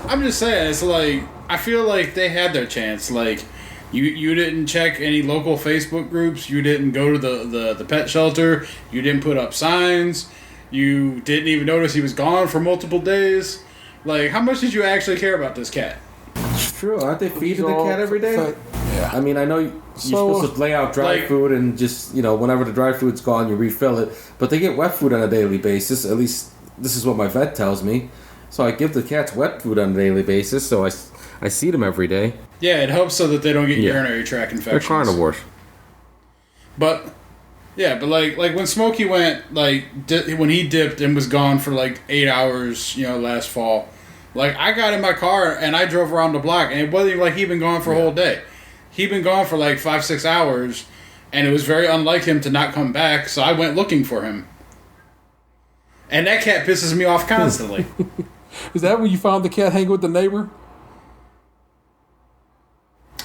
I'm just saying, it's like, I feel like they had their chance. Like, you didn't check any local Facebook groups. You didn't go to the pet shelter. You didn't put up signs. You didn't even notice he was gone for multiple days. Like, how much did you actually care about this cat? It's true. Aren't they feeding the cat every day? Yeah. I mean, I know you're supposed to lay out dry food and just, whenever the dry food's gone, you refill it. But they get wet food on a daily basis. At least this is what my vet tells me. So I give the cats wet food on a daily basis. So I see them every day. Yeah, it helps so that they don't get urinary tract infections. They're carnivores. But like when Smokey went, like, when he dipped and was gone for like 8 hours, last fall, like, I got in my car and I drove around the block, and it wasn't even like he'd been gone for a whole day. He'd been gone for like 5-6 hours, and it was very unlike him to not come back, so I went looking for him. And that cat pisses me off constantly. Is that when you found the cat hanging with the neighbor?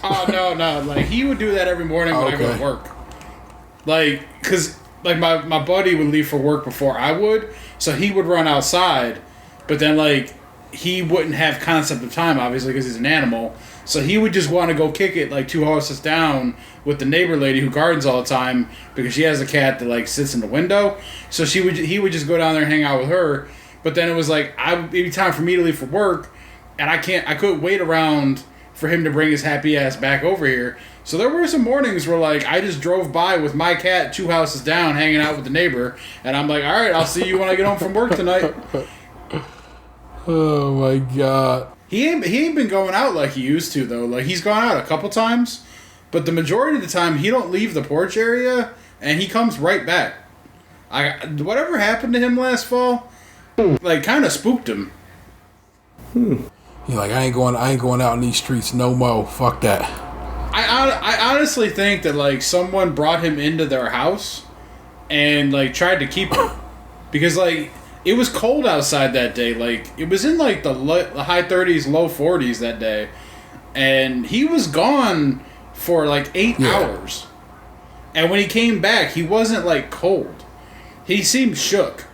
Oh, no. Like, he would do that every morning when I go to work. Like, because, like, my buddy would leave for work before I would, so he would run outside, but then, like, he wouldn't have concept of time, obviously, because he's an animal, so he would just want to go kick it, like, 2 houses down with the neighbor lady who gardens all the time, because she has a cat that, like, sits in the window, so he would just go down there and hang out with her, but then it was, like, it'd be time for me to leave for work, and I couldn't wait around for him to bring his happy ass back over here. So there were some mornings where, like, I just drove by with my cat 2 houses down hanging out with the neighbor, and I'm like, all right, I'll see you when I get home from work tonight. Oh my god. He ain't been going out like he used to, though. Like, he's gone out a couple times, but the majority of the time he don't leave the porch area, and he comes right back. Whatever happened to him last fall, like, kind of spooked him. You're like, I ain't going out in these streets no more. Fuck that. I honestly think that, like, someone brought him into their house and, like, tried to keep him. Because, like, it was cold outside that day. Like, it was in, like, the high 30s, low 40s that day. And he was gone for, like, 8 hours. And when he came back, he wasn't, like, cold. He seemed shook.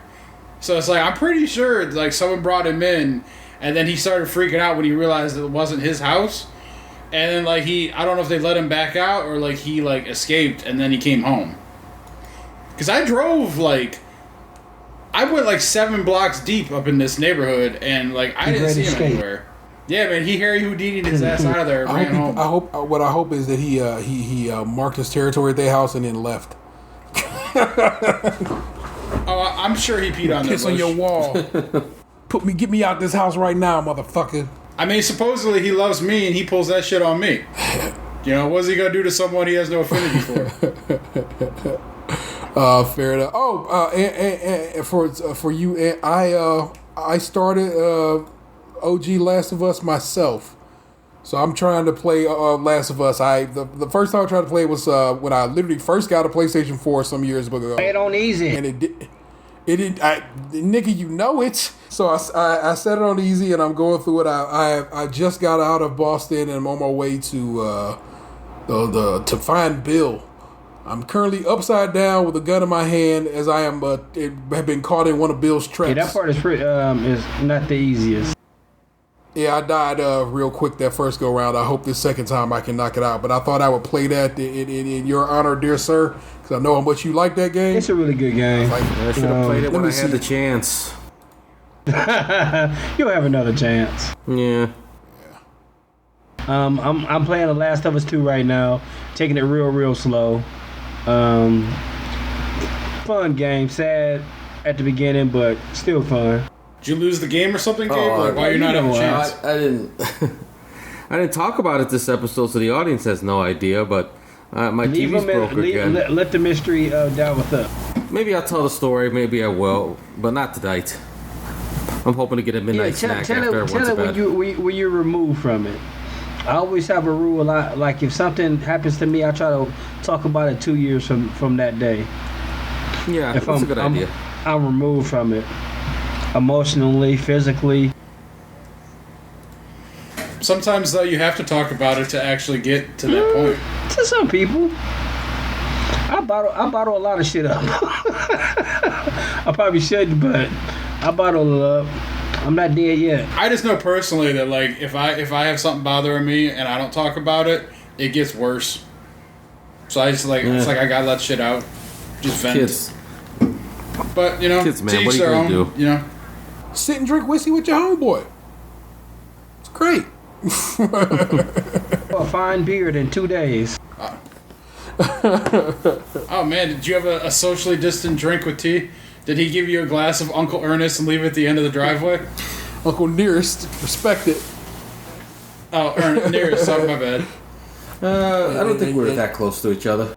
So it's like, I'm pretty sure like someone brought him in, and then he started freaking out when he realized it wasn't his house. And then like I don't know if they let him back out or like he like escaped and then he came home. Because I drove like, I went like 7 blocks deep up in this neighborhood and like I didn't see him anywhere. Yeah, man, he Harry Houdini'd his ass out of there and ran home. What I hope is that he marked his territory at their house and then left. Oh, I'm sure he peed on Piss on your wall. Get me out this house right now, motherfucker. I mean, supposedly he loves me and he pulls that shit on me. You know, what's he gonna do to someone he has no affinity for? Fair enough. And for you, I started OG Last of Us myself, so I'm trying to play Last of Us. The first time I tried to play was when I literally first got a PlayStation 4 some years ago. Play it on easy, and it did. Nigga, you know it. So I set it on easy, and I'm going through it. I just got out of Boston, and I'm on my way to find Bill. I'm currently upside down with a gun in my hand as I have been caught in one of Bill's traps. Yeah, that part is not the easiest. Yeah, I died real quick that first go round. I hope this second time I can knock it out. But I thought I would play that in your honor, dear sir, because I know how much you like that game. It's a really good game. I should have played it when I had the chance. You'll have another chance. Yeah. I'm playing The Last of Us 2 right now, taking it real slow. Fun game, sad at the beginning, but still fun. Did you lose the game or something, Gabe? Like, why you're not having a chance? I didn't. I didn't talk about it this episode, so the audience has no idea. But my TV's broke again. Let the mystery die with us. Maybe I'll tell the story. Maybe I will, but not tonight. I'm hoping to get a midnight snack after everyone's Tell bed. it when you're removed from it. I always have a rule. Like if something happens to me, I try to talk about it 2 years from that day. Yeah, that's a good idea. I'm removed from it. Emotionally, physically. Sometimes though, you have to talk about it to actually get to that point. To some people, I bottle a lot of shit up. I probably shouldn't, but I bottle it up. I'm not dead yet. I just know personally that like if I have something bothering me and I don't talk about it, it gets worse. So I just like it's like I gotta let shit out, just vent. Kids. But you know, Kids, man, to what each are you their gonna own. do? You know. Sit and drink whiskey with your homeboy. It's great. A fine beard in 2 days. Oh man, did you have a socially distant drink with tea? Did he give you a glass of Uncle Ernest and leave it at the end of the driveway? Uncle Nearest, respect it. Oh, Nearest, sorry, my bad. I don't think we're that close to each other.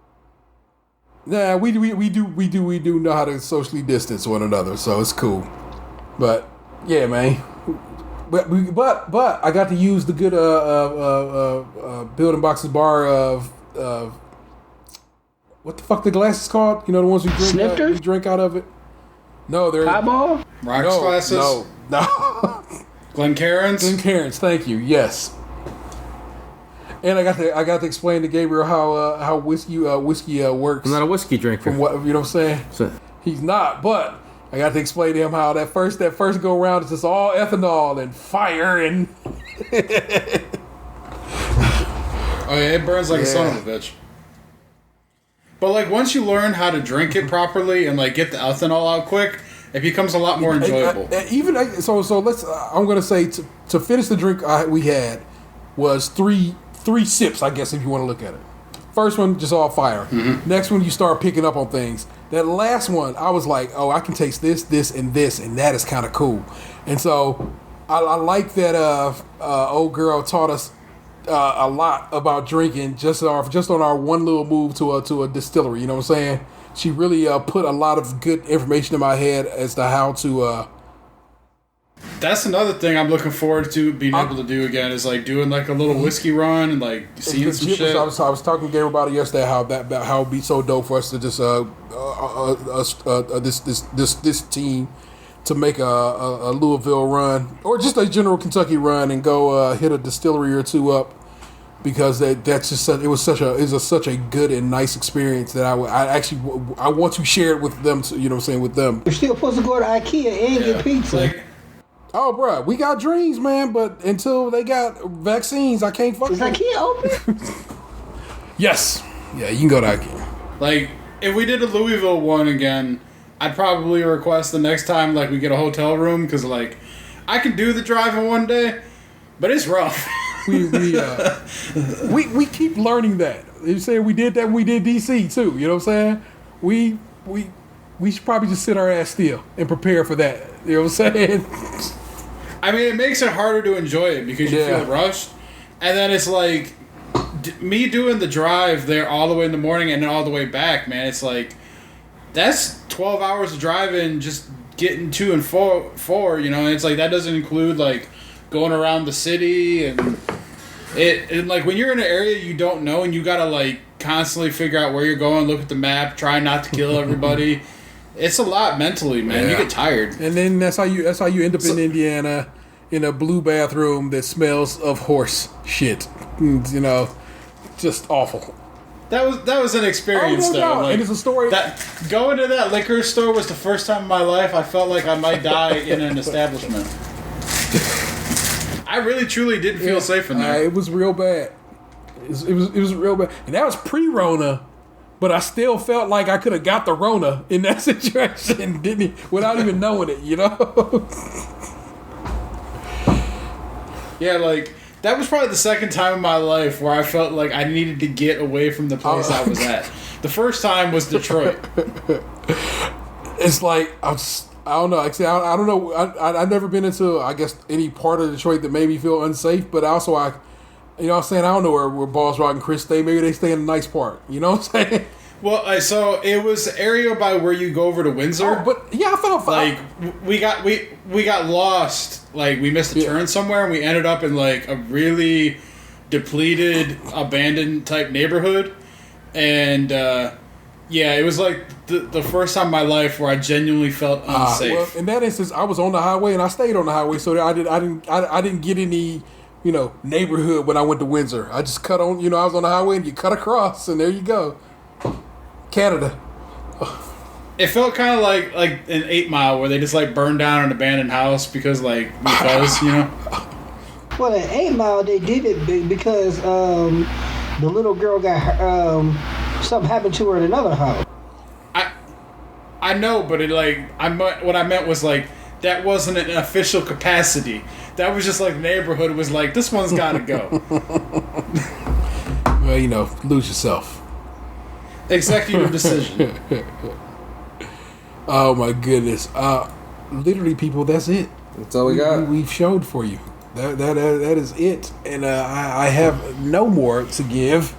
Nah, we do know how to socially distance one another, so it's cool. But yeah, man. But I got to use the good Building Boxes bar of what the fuck the glass is called? You know the ones we drink. Snifter? We drink out of it. No, they're Highball? Rocks glasses? No. Glencairns? Glencairns, thank you. Yes. And I got to explain to Gabriel how whiskey works. I'm not a whiskey drinker. From what you know what I'm saying? He's not, but I got to explain to him how that first go round is just all ethanol and fire and Oh yeah, it burns like a son of a bitch. But like once you learn how to drink it properly and like get the ethanol out quick, it becomes a lot more enjoyable. So let's. I'm gonna say to finish the drink we had was three sips, I guess, if you want to look at it. First one, just all fire. Mm-hmm. Next one, you start picking up on things. That last one, I was like, oh, I can taste this, and that is kind of cool. And so I like that old girl taught us a lot about drinking just on our one little move to a distillery. You know what I'm saying? She really put a lot of good information in my head as to how to. That's another thing I'm looking forward to being able to do again is like doing like a little whiskey run and like seeing some shit. I was talking to Gabe about it yesterday how it'd be so dope for us to just this team to make a Louisville run or just a general Kentucky run and go hit a distillery or two up because that's just such, it was such a good and nice experience that I want to share it with them. You know what I'm saying, with them. You're still supposed to go to IKEA and get pizza. Like, Oh, bro, we got dreams, man, but until they got vaccines, I can't fuck. Is IKEA open? Yes. Yeah, you can go to IKEA. like if we did a Louisville one again, I'd probably request the next time like we get a hotel room because like I can do the drive in one day, but it's rough. We keep learning that. You saying we did that when we did DC too. You know what I'm saying? We should probably just sit our ass still and prepare for that. You know what I'm saying? I mean, it makes it harder to enjoy it because you feel rushed, and then it's like me doing the drive there all the way in the morning and then all the way back. Man, it's like that's 12 hours of driving just getting to and for. You know, and it's like that doesn't include like going around the city and it like when you're in an area you don't know and you gotta like constantly figure out where you're going, look at the map, try not to kill everybody. It's a lot mentally, man. Yeah. You get tired. And then that's how you end up in Indiana in a blue bathroom that smells of horse shit. You know, just awful. That was an experience, though. No. Like, and it's a story. That going to that liquor store was the first time in my life I felt like I might die in an establishment. I really, truly didn't feel safe in there. It was real bad. It was real bad, and that was pre-Rona. But I still felt like I could have got the Rona in that situation, without even knowing it, you know? Yeah, like, that was probably the second time in my life where I felt like I needed to get away from the place I was at. The first time was Detroit. It's like, I don't know. Like, I don't know. I've never been into, I guess, any part of Detroit that made me feel unsafe, but also you know what I'm saying? I don't know where Balls Rock and Chris stay. Maybe they stay in a nice part. You know what I'm saying? Well, so it was the area by where you go over to Windsor. Oh, but yeah, I felt like we got lost. Like we missed a turn somewhere, and we ended up in like a really depleted, abandoned type neighborhood. And it was like the first time in my life where I genuinely felt unsafe. Well, in that instance, I was on the highway and I stayed on the highway, so I didn't get any, you know, neighborhood when I went to Windsor. I just cut on, you know, I was on the highway and you cut across and there you go. Canada. It felt kind of like an 8 Mile where they just like burned down an abandoned house because you know. Well, at 8 Mile they did it because the little girl got something happened to her in another house. I know, but what I meant was like that wasn't an official capacity. That was just like the neighborhood was like, this one's got to go. Well, you know, lose yourself. Executive decision. Oh my goodness! Literally, people, that's it. That's all we got. We've showed for you. That is it, and I have no more to give.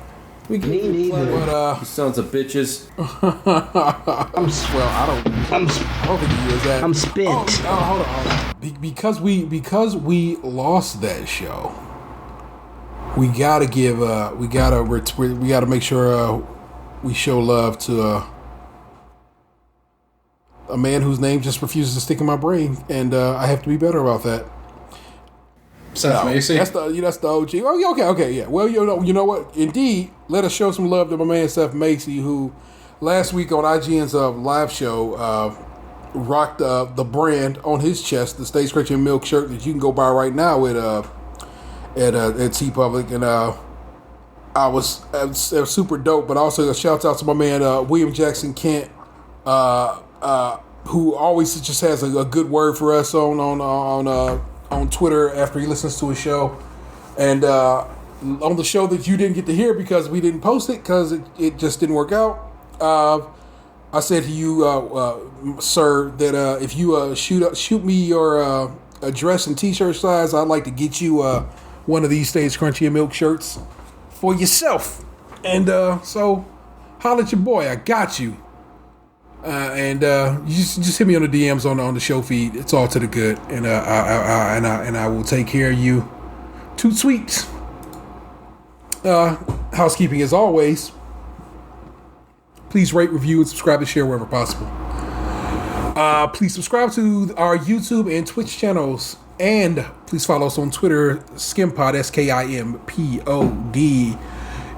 Me neither. But You sons of bitches. I don't think he is that. I'm spent. Hold on. Because we lost that show. We gotta give. We gotta make sure we show love to a man whose name just refuses to stick in my brain, and I have to be better about that. Seth Macy. That's the OG. Oh, okay, yeah. Well, you know what? Indeed, let us show some love to my man Seth Macy, who last week on IGN's live show rocked the brand on his chest, the Stage Scratching Milk shirt that you can go buy right now at T Public, and it was super dope. But also a shout out to my man William Jackson Kent, who always just has a good word for us on Twitter after he listens to a show, and on the show that you didn't get to hear because we didn't post it because it just didn't work out. I said to you, sir, that if you shoot me your address and T-shirt size, I'd like to get you one of these Stage Crunchy and Milk shirts for yourself. And so, holla at your boy. I got you. And you just hit me on the DMs on the show feed. It's all to the good, and I will take care of you. Toot sweet. Housekeeping as always. Please rate, review, and subscribe and share wherever possible. Please subscribe to our YouTube and Twitch channels And please follow us on Twitter, Skimpod, SKIMPOD.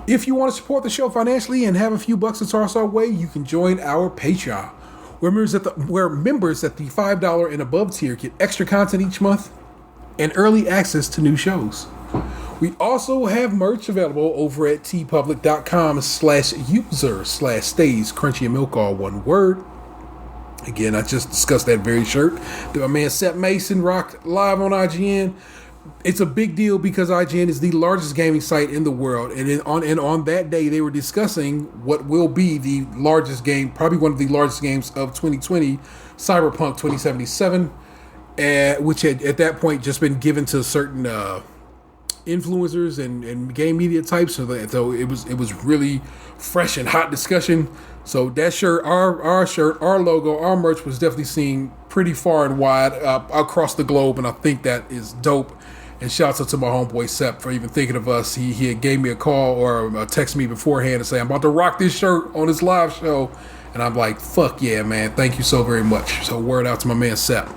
If you want to support the show financially and have a few bucks to toss our way, you can join our Patreon. Where members at the $5 and above tier get extra content each month and early access to new shows. We also have merch available over at tpublic.com/user/stays Krunchy and Milk, all one word. Again, I just discussed that very shirt that my man Seth Mason rocked live on IGN. It's a big deal because IGN is the largest gaming site in the world, and on that day they were discussing what will be the largest game, probably one of the largest games of 2020, Cyberpunk 2077, which had at that point just been given to certain influencers and game media types. So it was really fresh and hot discussion. So that shirt, our shirt, our logo, our merch was definitely seen pretty far and wide across the globe, and I think that is dope. And shouts out to my homeboy Sepp for even thinking of us. He had gave me a call or a text me beforehand and say, I'm about to rock this shirt on this live show. And I'm like, fuck yeah, man. Thank you so very much. So word out to my man Sepp.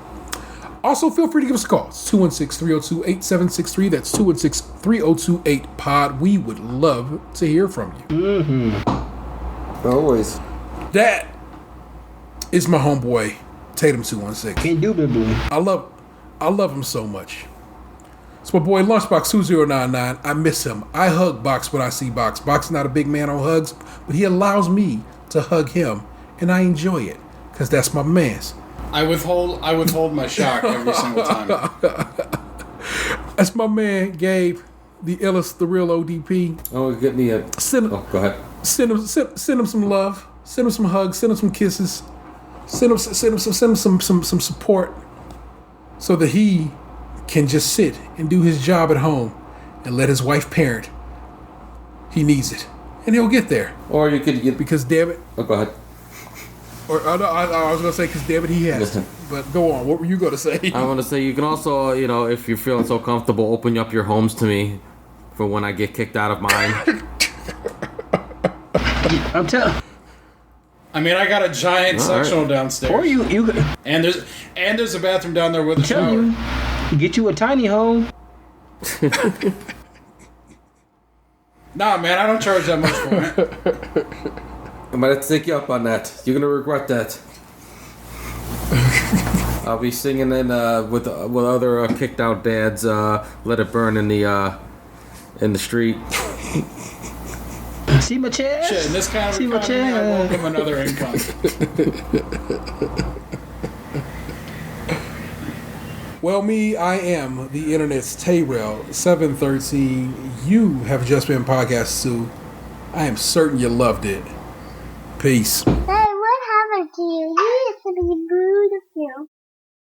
Also, feel free to give us a call. It's 216-302-8763. That's 216-3028-POD. We would love to hear from you. Mm-hmm. Always. That is my homeboy, Tatum216. Indubitably. I love him so much. It's my boy Lunchbox2099. I miss him. I hug Box when I see Box. Box is not a big man on hugs, but he allows me to hug him, and I enjoy it because that's my man's. I withhold my shock every single time. That's my man Gabe, the illest, the real ODP. Oh, get me a. Go ahead. Send him some love. Send him some hugs. Send him some kisses. Send him some support, so that he can just sit and do his job at home and let his wife parent. He needs it, and he'll get there. Or you could get because damn it. Oh, go ahead. Or I was gonna say because damn it, he has to. But go on. What were you gonna say? I want to say you can also, if you're feeling so comfortable, open up your homes to me for when I get kicked out of mine. I'm telling. I mean, I got a giant sectional downstairs. Or you and there's a bathroom down there with a shower. Get you a tiny home. Nah, man, I don't charge that much for it. I'm gonna take you up on that. You're gonna regret that. I'll be singing in with other kicked out dads. Let it burn in the street. See my chest. Shit, in this kind of economy, I welcome another income. Well, I am the internet's Tayrell 713. You have just been Podcast 2. I am certain you loved it. Peace.